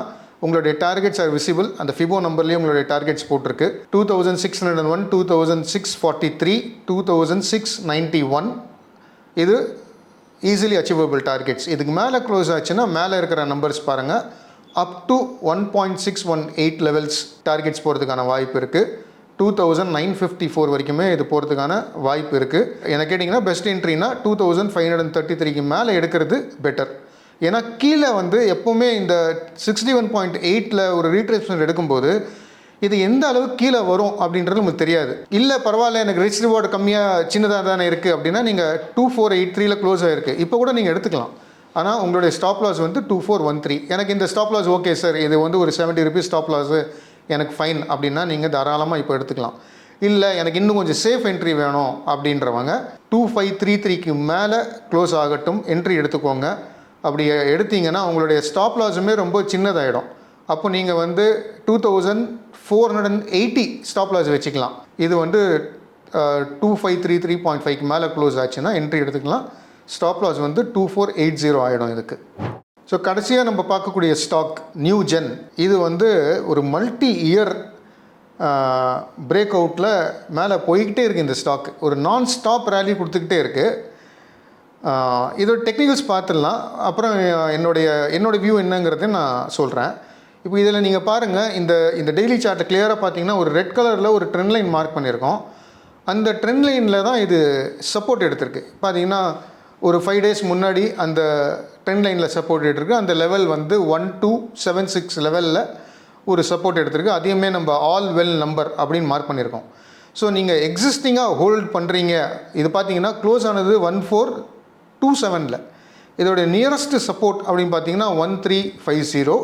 உங்களுடைய டார்கெட்ஸ் ஆர் விசிபிள். அந்த ஃபிபோ நம்பர்லேயே உங்களுடைய டார்கெட்ஸ் போட்டிருக்கு. 2601, 2643, 2691 இது ஈஸிலி அச்சீவபிள் டார்கெட்ஸ். இதுக்கு மேலே க்ளோஸ் ஆச்சுன்னா மேலே இருக்கிற நம்பர்ஸ் பாருங்கள், அப் டு 1.618 லெவல்ஸ் டார்கெட்ஸ் போகிறதுக்கான வாய்ப்பு இருக்குது. 2954 வரைக்குமே இது போகிறதுக்கான வாய்ப்பு இருக்குது. என்ன கேட்டிங்கன்னா பெஸ்ட் என்ட்ரினா 2533க்கு மேலே எடுக்கிறது பெட்டர். ஏன்னா கீழே வந்து எப்போவுமே இந்த 61.8 ஒரு ரீட்ரேஸ்மெண்ட் எடுக்கும்போது இது எந்த அளவுக்கு கீழே வரும் அப்படின்றது நமக்கு தெரியாது. இல்லை பரவாயில்ல எனக்கு ரிச் ரிவார்டு கம்மியாக சின்னதாக தானே இருக்குது அப்படின்னா நீங்கள் 2483 க்ளோஸ் ஆகிருக்கு, இப்போ கூட நீங்கள் எடுத்துக்கலாம். ஆனால் உங்களுடைய ஸ்டாப் லாஸ் வந்து 2413. எனக்கு இந்த ஸ்டாப் லாஸ் ஓகே சார், இது வந்து ஒரு 70 ருபீஸ் ஸ்டாப் லாஸு எனக்கு ஃபைன் அப்படின்னா நீங்கள் தாராளமாக இப்போ எடுத்துக்கலாம். இல்லை எனக்கு இன்னும் கொஞ்சம் சேஃப் என்ட்ரி வேணும் அப்படின்றவங்க 2533க்கு மேலே க்ளோஸ் ஆகட்டும் என்ட்ரி எடுத்துக்கோங்க. அப்படி எடுத்தீங்கன்னா உங்களுடைய ஸ்டாப் லாஸுமே ரொம்ப சின்னதாகிடும். அப்போ நீங்கள் வந்து 2480 ஸ்டாப் லாஸ் வச்சுக்கலாம். இது வந்து 2533.5க்கு மேலே க்ளோஸ் ஆச்சுன்னா என்ட்ரி எடுத்துக்கலாம். ஸ்டாப் லாஸ் வந்து 2480 ஆகிடும் இதுக்கு. ஸோ கடைசியாக நம்ம பார்க்கக்கூடிய ஸ்டாக் நியூ ஜென். இது வந்து ஒரு மல்டி இயர் பிரேக் அவுட்டில் மேலே போய்கிட்டே இருக்குது. இந்த ஸ்டாக் ஒரு நான் ஸ்டாப் ரேலி கொடுத்துக்கிட்டே இருக்குது. இதோட டெக்னிக்கல்ஸ் பார்த்துடலாம். அப்புறம் என்னோடய வியூ என்னங்கிறத நான் சொல்கிறேன். இப்போ இதில் நீங்கள் பாருங்கள், இந்த டெய்லி சார்ட்டை கிளியராக பார்த்தீங்கன்னா ஒரு ரெட் கலரில் ஒரு ட்ரெண்ட் லைன் மார்க் பண்ணியிருக்கோம். அந்த ட்ரெண்ட் லைனில் தான் இது சப்போர்ட் எடுத்திருக்கு. பார்த்தீங்கன்னா ஒரு 5 டேஸ் முன்னாடி அந்த ட்ரெண்ட் லைனில் சப்போர்ட் எடுத்திருக்கு. அந்த லெவல் வந்து 1276 லெவலில் ஒரு சப்போர்ட் எடுத்திருக்கு. அதையுமே நம்ம ஆல் வெல் நம்பர் அப்படின்னு மார்க் பண்ணியிருக்கோம். ஸோ நீங்கள் எக்ஸிஸ்டிங்காக ஹோல்ட் பண்ணுறீங்க. இது பார்த்தீங்கன்னா க்ளோஸ் ஆனது 1427. இதோடைய நியரஸ்ட் சப்போர்ட் அப்படின்னு பார்த்தீங்கன்னா 1350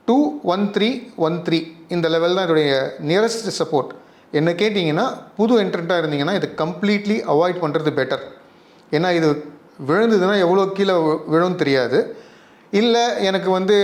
to 1313 இந்த லெவல் தான் இதோடைய நியரஸ்ட் சப்போர்ட். என்ன கேட்டிங்கன்னா புது என்ட்ரண்ட்டாக இருந்தீங்கன்னா இது கம்ப்ளீட்லி அவாய்ட் பண்ணுறது பெட்டர். ஏன்னா இது விழுந்ததுன்னா எவ்வளோ கீழே விழுன்னு தெரியாது. இல்லை எனக்கு வந்து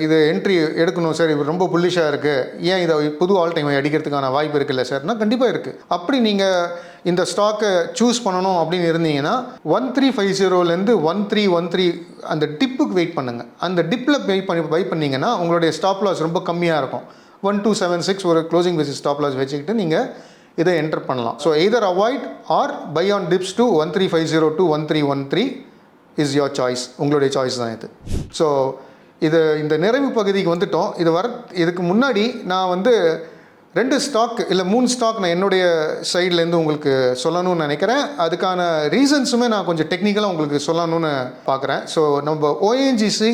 இது என்ட்ரி எடுக்கணும் சார், இது ரொம்ப புல்லிஷாக இருக்குது, ஏன் இதை புது ஆல் டைம் அடிக்கிறதுக்கான வாய்ப்பு இருக்குல்ல சார்னா கண்டிப்பாக இருக்குது. அப்படி நீங்கள் இந்த ஸ்டாக்கை சூஸ் பண்ணணும் அப்படின்னு இருந்தீங்கன்னா 1350லேருந்து 1313 அந்த டிப்புக்கு வெயிட் பண்ணுங்கள். அந்த டிப்பில் பை பண்ணிங்கன்னா உங்களுடைய ஸ்டாப் லாஸ் ரொம்ப கம்மியாக இருக்கும். 1276 ஒரு க்ளோசிங் பேசிஸ் ஸ்டாப் லாஸ் வச்சுக்கிட்டு நீங்கள் இதை என்டர் பண்ணலாம். So either avoid or buy on dips to 1350 to 1313 is your choice. உங்களுடைய சாய்ஸ் தான் இது. ஸோ இந்த நிறைவு பகுதிக்கு வந்துட்டோம். இதுக்கு முன்னாடி நான் வந்து 2 ஸ்டாக் இல்லை 3 ஸ்டாக் நான் என்னுடைய சைட்லேருந்து உங்களுக்கு சொல்லணும்னு நினைக்கிறேன். அதுக்கான ரீசன்ஸுமே நான் கொஞ்சம் டெக்னிக்கலாக உங்களுக்கு சொல்லணும்னு பார்க்குறேன். ஸோ நம்ம ஓஎன்ஜிசி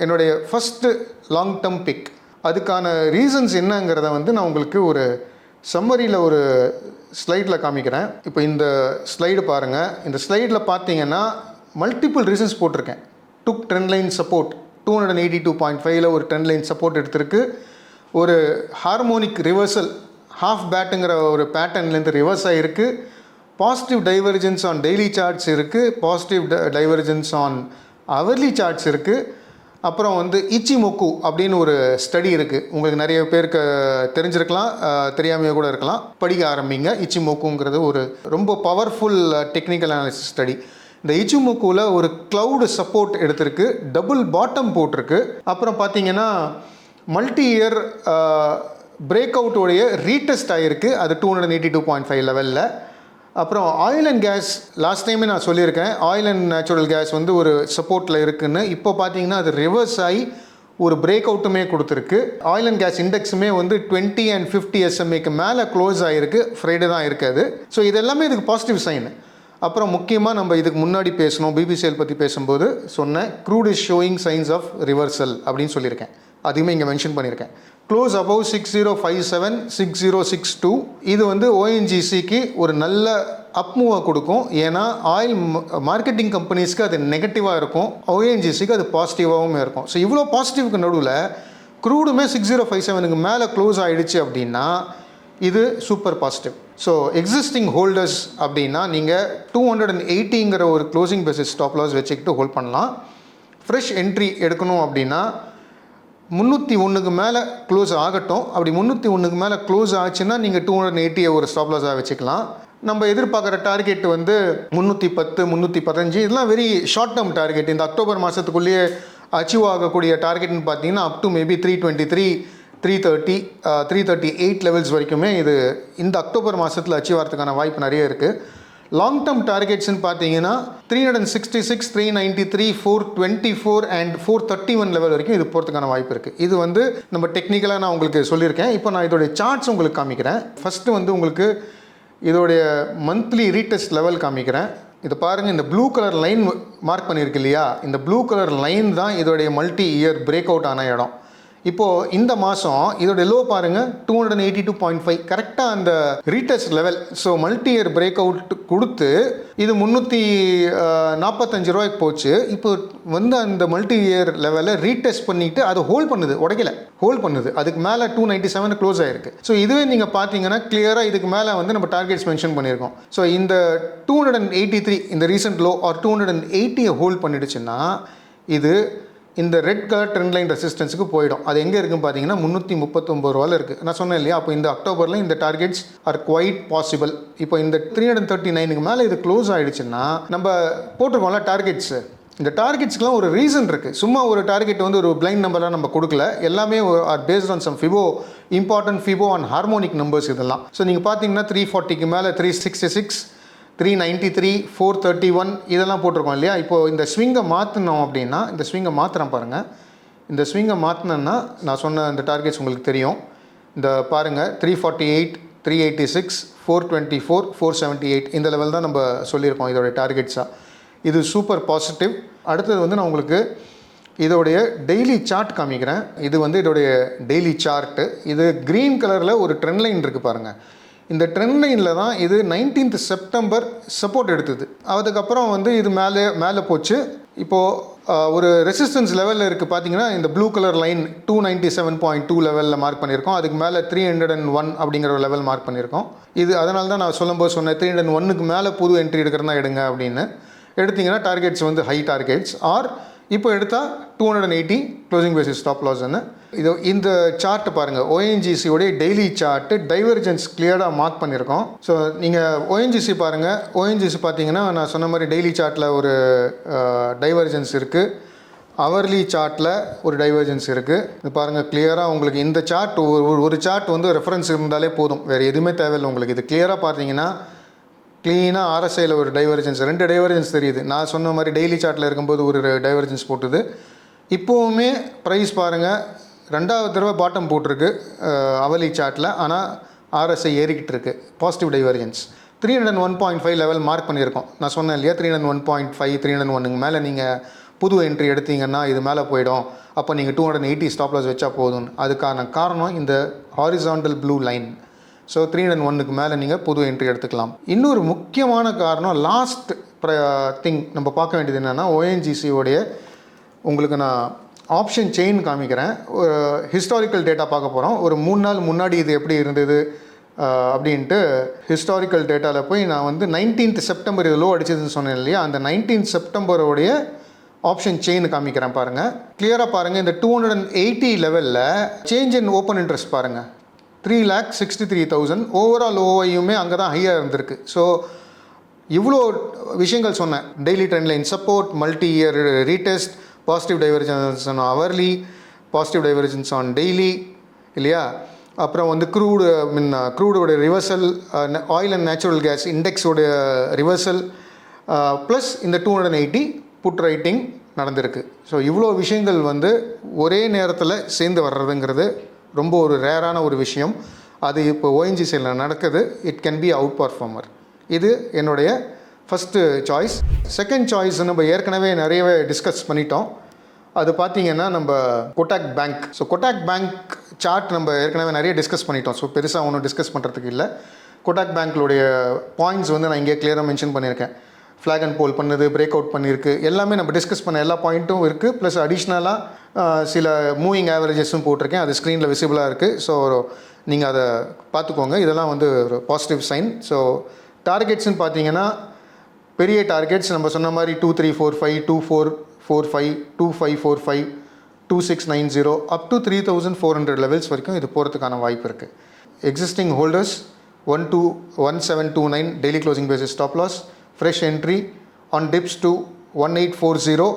என்னுடைய ஃபஸ்ட்டு லாங் டேர்ம் பிக். அதுக்கான ரீசன்ஸ் என்னங்கிறத வந்து நான் உங்களுக்கு ஒரு சம்மரியில் ஒரு ஸ்லைடில் காமிக்கிறேன். இப்போ இந்த ஸ்லைடு பாருங்கள். இந்த ஸ்லைடில் பார்த்தீங்கன்னா மல்டிபிள் ரீசன்ஸ் போட்டிருக்கேன். டுக் ட்ரெண்ட் லைன் சப்போர்ட் 282.5 ஒரு ட்ரெண்ட் லைன் சப்போர்ட் எடுத்திருக்கு. ஒரு ஹார்மோனிக் ரிவர்சல் ஹாஃப் பேட்டுங்கிற ஒரு பேட்டர்ன்லேருந்து ரிவர்ஸ் ஆகிருக்கு. Positive divergence on daily charts இருக்குது. Positive divergence on hourly charts இருக்குது. அப்புறம் வந்து இச்சிமோக்கு அப்படின்னு ஒரு ஸ்டடி இருக்குது, உங்களுக்கு நிறைய பேருக்கு தெரிஞ்சிருக்கலாம், தெரியாமையே கூட இருக்கலாம். படிக்க ஆரம்பிங்க. இச்சிமோக்குங்கிறது ஒரு ரொம்ப பவர்ஃபுல் டெக்னிக்கல் அனாலிசிஸ் ஸ்டடி. இந்த இச்சிமோக்குவில் ஒரு க்ளவுடு சப்போர்ட் எடுத்திருக்கு, டபுள் பாட்டம் போட்டிருக்கு. அப்புறம் பார்த்தீங்கன்னா மல்டி இயர் பிரேக் அவுட்டோடைய ரீடெஸ்ட் ஆகிருக்கு, அது 282.5 லெவலில். அப்புறம் ஆயில் அண்ட் கேஸ், லாஸ்ட் டைமே நான் சொல்லியிருக்கேன், ஆயில் அண்ட் நேச்சுரல் கேஸ் வந்து ஒரு சப்போர்ட்டில் இருக்குதுன்னு. இப்போ பார்த்தீங்கன்னா அது ரிவர்ஸ் ஆகி ஒரு பிரேக் அவுட்டுமே கொடுத்துருக்கு. ஆயில் அண்ட் கேஸ் இண்டெக்ஸுமே வந்து 20 and 50 SMA மேலே க்ளோஸ் ஆகிருக்கு, ஃப்ரைடே தான் இருக்காது. ஸோ இதெல்லாமே இதுக்கு பாசிட்டிவ் சைன். அப்புறம் முக்கியமாக நம்ம இதுக்கு முன்னாடி பேசணும், பிபிசிஎல் பற்றி பேசும்போது சொன்னேன், crude is showing signs of reversal அப்படின்னு சொல்லியிருக்கேன். அதையுமே இங்கே மென்ஷன் பண்ணியிருக்கேன். க்ளோஸ் அபவ் 6057 6062 இது வந்து ஓஎன்ஜிசிக்கு ஒரு நல்ல அப்மூவை கொடுக்கும். ஏன்னா ஆயில் மார்க்கெட்டிங் கம்பெனிஸ்க்கு அது நெகட்டிவாக இருக்கும், ஓஎன்ஜிசிக்கு அது பாசிட்டிவாகவும் இருக்கும். ஸோ இவ்வளோ பாசிட்டிவ்க்கு நடுவில் க்ரூடுமே 6057க்கு மேலே க்ளோஸ் ஆகிடுச்சு அப்படின்னா இது super positive. So existing holders அப்படின்னா நீங்கள் 280ங்கிற ஒரு க்ளோசிங் பேசிஸ் ஸ்டாப் லாஸ் வச்சுக்கிட்டு ஹோல்ட் பண்ணலாம். ஃப்ரெஷ் என்ட்ரி எடுக்கணும் அப்படின்னா 301க்கு மேலே க்ளோஸ் ஆகட்டும். அப்படி 301க்கு மேலே க்ளோஸ் ஆச்சுன்னா நீங்கள் 280 ஒரு ஸ்டாப் லாஸாக வச்சுக்கலாம். நம்ம எதிர்பார்க்குற டார்கெட் வந்து 310 315 இதெல்லாம் வெரி ஷார்ட் டேர்ம் டார்கெட். இந்த அக்டோபர் மாதத்துக்குள்ளேயே அச்சீவ் ஆகக்கூடிய டார்கெட்னு பார்த்தீங்கன்னா அப் டு மேபி 323 330 338 லெவல்ஸ் வரைக்குமே இது இந்த அக்டோபர் மாதத்தில் அச்சீவ் ஆகிறதுக்கான வாய்ப்பு நிறைய இருக்குது. லாங் டேர்ம் டார்கெட்ஸ்ன்னு பார்த்தீங்கன்னா 366 393 424 அண்ட் 431 லெவல் வரைக்கும் இது போகிறதுக்கான வாய்ப்பு இருக்குது. இது வந்து நம்ம டெக்னிக்கலாக நான் உங்களுக்கு சொல்லியிருக்கேன். இப்போ நான் இதோடைய சார்ட்ஸ் உங்களுக்கு காமிக்கிறேன். ஃபஸ்ட்டு வந்து உங்களுக்கு இதோடைய மந்த்லி ரீடெஸ்ட் லெவல் காமிக்கிறேன். இது பாருங்கள், இந்த ப்ளூ கலர் லைன் மார்க் பண்ணியிருக்கு இல்லையா, இந்த ப்ளூ கலர் லைன் தான் இதோடைய மல்டி இயர் பிரேக் அவுட் ஆன இடம். இப்போது இந்த மாதம் இதோடைய லோ பாருங்கள் 282.5, கரெக்டாக அந்த retest level. So multi year break out கொடுத்து இது 345 ரூபாய்க்கு போச்சு. இப்போ வந்து அந்த மல்டி இயர் லெவலை ரீடெஸ்ட் பண்ணிவிட்டு அதை ஹோல்ட் பண்ணுது, உடைக்கல, ஹோல்ட் பண்ணுது. அதுக்கு மேலே 297 க்ளோஸ் ஆகிருக்கு. ஸோ இதுவே நீங்கள் பார்த்தீங்கன்னா கிளியராக இதுக்கு மேலே வந்து நம்ம டார்கெட்ஸ் மென்ஷன் பண்ணியிருக்கோம். ஸோ இந்த 283 இந்த ரீசெண்ட் லோ ஆர் 280 ஹோல்ட் பண்ணிடுச்சுன்னா இது இந்த ரெட் கலர் ட்ரெண்ட் லைன் ரெசிஸ்டன்ஸுக்கு போயிடும். அது எங்கே இருக்குன்னு பார்த்தீங்கன்னா 339 ரூபாயில் இருக்குது. நான் சொன்னேன் இல்லையா, அப்போ இந்த அக்டோபரில் இந்த டார்கெட்ஸ் ஆர் குவைட் பாசிபிள். இப்போ இந்த 339க்கு மேலே இது க்ளோஸ் ஆகிடுச்சுன்னா நம்ம போட்டிருக்கோம்ல டார்கெட்ஸு, இந்த டார்கெட்ஸ்க்குலாம் ஒரு ரீசன் இருக்குது. சும்மா ஒரு டார்கெட் வந்து ஒரு பிளைண்ட் நம்பராக நம்ம கொடுக்கல, எல்லாமே are based on some Fibo, important Fibo and harmonic numbers இதெல்லாம். ஸோ நீங்கள் பார்த்தீங்கன்னா 340க்கு மேலே 366 393 431 இதெல்லாம் போட்டிருக்கோம் இல்லையா. இப்போது இந்த ஸ்விங்கை மாற்றினோம் அப்படின்னா, இந்த ஸ்விங்கை மாற்றுறேன் பாருங்கள், இந்த ஸ்விங்கை மாற்றினேன்னா நான் சொன்ன இந்த டார்கெட்ஸ் உங்களுக்கு தெரியும். இந்த பாருங்கள் 348 386 424 478 இந்த லெவல் தான் நம்ம சொல்லியிருக்கோம் இதோடைய டார்கெட்ஸாக. இது சூப்பர் பாசிட்டிவ். அடுத்தது வந்து நான் உங்களுக்கு இதோடைய டெய்லி சார்ட் காமிக்கிறேன். இது வந்து இதோடைய டெய்லி சார்ட்டு. இது க்ரீன் கலரில் ஒரு ட்ரெண்ட் லைன் இருக்குது பாருங்கள். இந்த ட்ரெண்ட் லைனில் தான் இது 19th செப்டம்பர் சப்போர்ட் எடுத்தது. அதுக்கப்புறம் வந்து இது மேலே போச்சு. இப்போது ஒரு ரெசிஸ்டன்ஸ் லெவலில் இருக்குது பார்த்தீங்கன்னா, இந்த ப்ளூ கலர் லைன் 297.2 லெவலில் மார்க் பண்ணியிருக்கோம். அதுக்கு மேலே 301 அப்படிங்கிற ஒரு லெவல் மார்க் பண்ணியிருக்கோம். இது அதனால தான் நான் சொல்லும்போது சொன்னேன் 301க்கு மேலே புது என்ட்ரி எடுக்கிறதா எடுங்க அப்படின்னு. எடுத்திங்கன்னா டார்கெட்ஸ் வந்து ஹை டார்கெட்ஸ். ஆர் இப்போ எடுத்தால் 280 க்ளோசிங் பேசிஸ் ஸ்டாப் லாஸ்ன்னு. இது இந்த சார்ட்டு பாருங்கள், ஓஎன்ஜிசியோடைய டெய்லி சார்ட்டு டைவர்ஜென்ஸ் கிளியராக மார்க் பண்ணியிருக்கோம். ஸோ நீங்கள் ஓஎன்ஜிசி பாருங்கள், ஓஎன்ஜிசி பார்த்தீங்கன்னா நான் சொன்ன மாதிரி டெய்லி சார்ட்டில் ஒரு டைவர்ஜென்ஸ் இருக்குது, அவர்லி சார்ட்டில் ஒரு டைவர்ஜென்ஸ் இருக்குது. இது பாருங்கள் கிளியராக உங்களுக்கு இந்த சார்ட் ஒரு சார்ட் வந்து ரெஃபரன்ஸ் இருந்தாலே போதும், வேறு எதுவுமே தேவையில்லை உங்களுக்கு. இது கிளியராக பார்த்தீங்கன்னா க்ளீனாக ஆர்எஸ்ஐயில் ஒரு டைவர்ஜென்ஸ், 2 டைவர்ஜென்ஸ் தெரியுது. நான் சொன்ன மாதிரி டெய்லி சார்ட்டில் இருக்கும்போது ஒரு டைவர்ஜென்ஸ் போட்டுது. இப்போவுமே ப்ரைஸ் பாருங்கள் 2வது தடவை பாட்டம் போட்டிருக்கு அவலி சார்ட்டில், ஆனால் ஆர்எஸ்ஐ ஏறிக்கிட்டு இருக்குது, பாசிட்டிவ் டைவர்ஜென்ஸ். 301.5 லெவல் மார்க் பண்ணியிருக்கோம். நான் சொன்னேன் இல்லையா 301.5 301க்கு மேலே நீங்கள் புது என்ட்ரி எடுத்தீங்கன்னா இது மேலே போயிடும். அப்போ நீங்கள் 280 ஸ்டாப் லாஸ் வச்சா போதும்னு. அதுக்கான காரணம் இந்த ஹாரிசாண்டல் ப்ளூ லைன். ஸோ 301க்கு மேலே நீங்கள் புது என்ட்ரி எடுத்துக்கலாம். இன்னொரு முக்கியமான காரணம், லாஸ்ட் திங் நம்ம பார்க்க வேண்டியது என்னென்னா, ஓஎன்ஜிசியோடைய உங்களுக்கு நான் ஆப்ஷன் செயின் காமிக்கிறேன். ஒரு ஹிஸ்டாரிக்கல் டேட்டா பார்க்க போகிறோம். ஒரு 3 நாள் முன்னாடி இது எப்படி இருந்தது அப்படின்ட்டு ஹிஸ்டாரிக்கல் டேட்டாவில் போய் நான் வந்து 19th செப்டம்பர் இது லோ அடிச்சதுன்னு சொன்னேன் இல்லையா, அந்த 19th செப்டம்பரோடைய ஆப்ஷன் செயின் காமிக்கிறேன் பாருங்கள். கிளியராக பாருங்கள், இந்த 280 லெவலில் சேஞ்ச் இன் ஓப்பன் இன்ட்ரெஸ்ட் பாருங்கள், 3,63,000. ஓவரால் ஓஐயுமே அங்கே தான் ஹையாக இருந்திருக்கு. ஸோ இவ்வளோ விஷயங்கள் சொன்னேன். Daily trend line support, multi year retest, positive divergence on hourly, positive divergence on daily, இல்லையா? அப்புறம் வந்து க்ரூடோட reversal, oil and natural gas இண்டெக்ஸோட ரிவர்சல், ப்ளஸ் இந்த 280 புட் ரைட்டிங் நடந்திருக்கு. ஸோ இவ்வளோ விஷயங்கள் வந்து ஒரே நேரத்தில் சேர்ந்து வர்றதுங்கிறது ரொம்ப ஒரு ரேரான ஒரு விஷயம். அது இப்போ ஓஎன்ஜிசியில் நடக்குது. It can be out performer. இது என்னுடைய ஃபஸ்ட்டு சாய்ஸ். செகண்ட் சாய்ஸ் நம்ம ஏற்கனவே நிறையவே டிஸ்கஸ் பண்ணிட்டோம். அது பார்த்தீங்கன்னா நம்ம Kotak bank. So Kotak bank chart நம்ம ஏற்கனவே நிறைய டிஸ்கஸ் பண்ணிட்டோம். ஸோ பெருசாக ஒன்றும் டிஸ்கஸ் பண்ணுறதுக்கு இல்லை. கொட்டாக் பேங்க்ளுடைய பாயிண்ட்ஸ் வந்து நான் இங்கே கிளியராக மென்ஷன் பண்ணியிருக்கேன். ஃப்ளாக் அண்ட் போல் பண்ணுது, பிரேக் அவுட் பண்ணியிருக்கு, எல்லாமே நம்ம டிஸ்கஸ் பண்ண எல்லா பாயிண்ட்டும் இருக்குது. ப்ளஸ் அடிஷ்னலாக சில மூவிங் ஆவரேஜஸும் போட்டிருக்கேன். அது ஸ்க்ரீனில் விசிபிளாக இருக்குது. ஸோ நீங்கள் அதை பார்த்துக்கோங்க. இதெல்லாம் வந்து ஒரு பாசிட்டிவ் சைன். ஸோ டார்கெட்ஸ்னு பார்த்தீங்கன்னா பெரிய டார்கெட்ஸ் நம்ம சொன்ன மாதிரி 2345, 2445, 2545, 2690 அப் டு 3400 லெவல்ஸ் வரைக்கும் இது போகிறதுக்கான வாய்ப்பு இருக்குது. Existing holders 1729 daily closing basis stop loss. Fresh entry on dips to 1840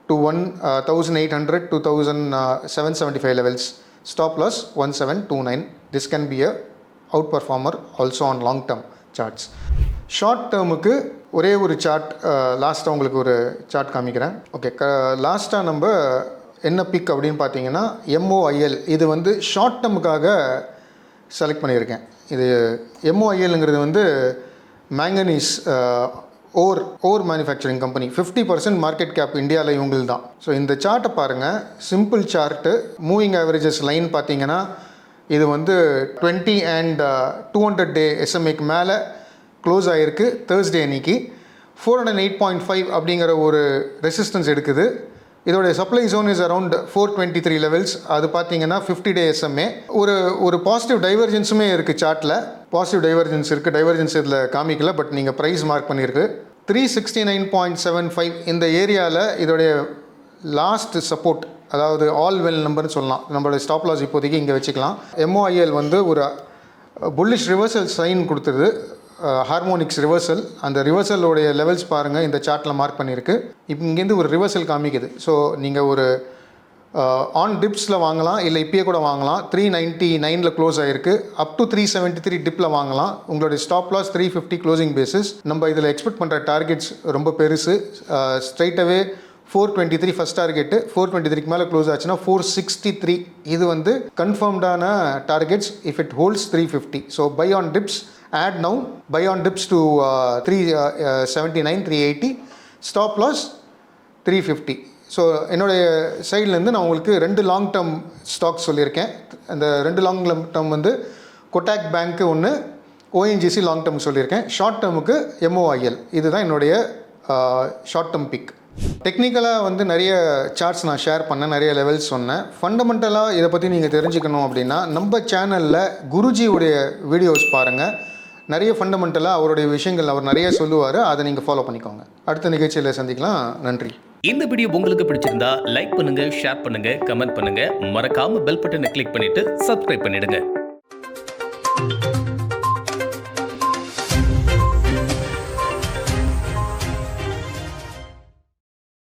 to 1800 to 1775 levels. Stop loss 1729. This can be a outperformer also on long term charts. Short டேர்முக்கு ஒரே ஒரு சார்ட் லாஸ்ட்டாக உங்களுக்கு ஒரு சார்ட் காமிக்கிறேன். ஓகே, லாஸ்ட்டாக நம்ம என்ன பிக் அப்படின்னு பார்த்தீங்கன்னா MOIL. இது வந்து ஷார்ட் டேர்முக்காக செலக்ட் பண்ணியிருக்கேன். இது MOILங்கிறது வந்து மேங்கனீஸ் ஓர் மேனுஃபேக்சரிங் கம்பெனி. 50% மார்க்கெட் கேப் இந்தியாவில் இவங்களுக்கு தான். ஸோ இந்த சார்ட்டை பாருங்கள், simple chart. Moving averages line பார்த்தீங்கன்னா இது வந்து 20 and 200 டே SMAக்கு மேலே க்ளோஸ் ஆகிருக்கு. தேர்ஸ்டே அன்னைக்கு 408.5 அப்படிங்கிற ஒரு ரெசிஸ்டன்ஸ் எடுக்குது. இதோடைய supply zone is around 423 levels. அது பார்த்தீங்கன்னா 50 டே SMA. ஒரு பாசிட்டிவ் டைவர்ஜென்ஸுமே இருக்குது சார்ட்டில். பாசிட்டிவ் டைவர்ஜென்ஸ் இருக்குது. டைவர்ஜென்ஸ் இதில் காமிக்கல, பட் நீங்கள் ப்ரைஸ் மார்க் பண்ணியிருக்கு 369.75. இந்த ஏரியாவில் இதோடைய லாஸ்ட் சப்போர்ட், அதாவது ஆல் வெல் நம்பர்னு சொல்லலாம். நம்மளோட ஸ்டாப் லாஸ் இப்போதைக்கு இங்கே வச்சுக்கலாம். MOIL வந்து ஒரு புல்லிஷ் ரிவர்சல் சைன் கொடுத்துருது, ஹார்மோனிக்ஸ் ரிவர்சல். அந்த ரிவர்சலோடைய லெவல்ஸ் பாருங்கள், இந்த சார்ட்டில் மார்க் பண்ணியிருக்கு. இப்போ இங்கேருந்து ஒரு ரிவர்சல் காமிக்குது. ஸோ நீங்கள் ஒரு ஆன் டிப்ஸில் வாங்கலாம், இல்லை இப்பயே கூட வாங்கலாம். 399 க்ளோஸ் ஆகிருக்கு. அப் டு 373 டிப்பில் வாங்கலாம். உங்களுடைய ஸ்டாப் லாஸ் 350 க்ளோசிங் பேசிஸ். நம்ம இதில் எக்ஸ்பெக்ட் பண்ணுற டார்கெட்ஸ் ரொம்ப பெருசு. ஸ்ட்ரைட்டாகவே 423 ஃபஸ்ட் டார்கெட்டு. 423க்கு மேலே க்ளோஸ் ஆச்சுன்னா 463. இது வந்து கன்ஃபார்ம்டான targets if it holds 350. So buy on dips, add now, buy on dips to 379, 380, stop loss 350. So என்னுடைய சைட்லேருந்து நான் உங்களுக்கு 2 லாங் டேர்ம் ஸ்டாக்ஸ் சொல்லியிருக்கேன். அந்த 2 லாங் டேர்ம் வந்து கொட்டாக் பேங்க்கு ஒன்று, ONGC லாங் டேர்ம் சொல்லியிருக்கேன். ஷார்ட் டேர்முக்கு MOIL. இதுதான் என்னுடைய ஷார்ட் டேர்ம் பிக். டெக்னிக்கலாக வந்து நிறைய சார்ட்ஸ் நான் ஷேர் பண்ணேன், நிறைய லெவல்ஸ் சொன்னேன். ஃபண்டமெண்டலாக இதை பற்றி நீங்கள் தெரிஞ்சுக்கணும் அப்படின்னா நம்ம சேனலில் குருஜியுடைய வீடியோஸ் பாருங்கள். நிறைய ஃபண்டமெண்டலாக அவருடைய விஷயங்கள் அவர் நிறைய சொல்லுவார். அதை நீங்கள் ஃபாலோ பண்ணிக்கோங்க. அடுத்த நிகழ்ச்சியில் சந்திக்கலாம். நன்றி. இந்த வீடியோ உங்களுக்கு பிடிச்சிருந்தா லைக் பண்ணுங்க, ஷேர் பண்ணுங்க, கமெண்ட் பண்ணுங்க. மறக்காம பெல் பட்டனை கிளிக் பண்ணிட்டு சப்ஸ்கிரைப் பண்ணிடுங்க.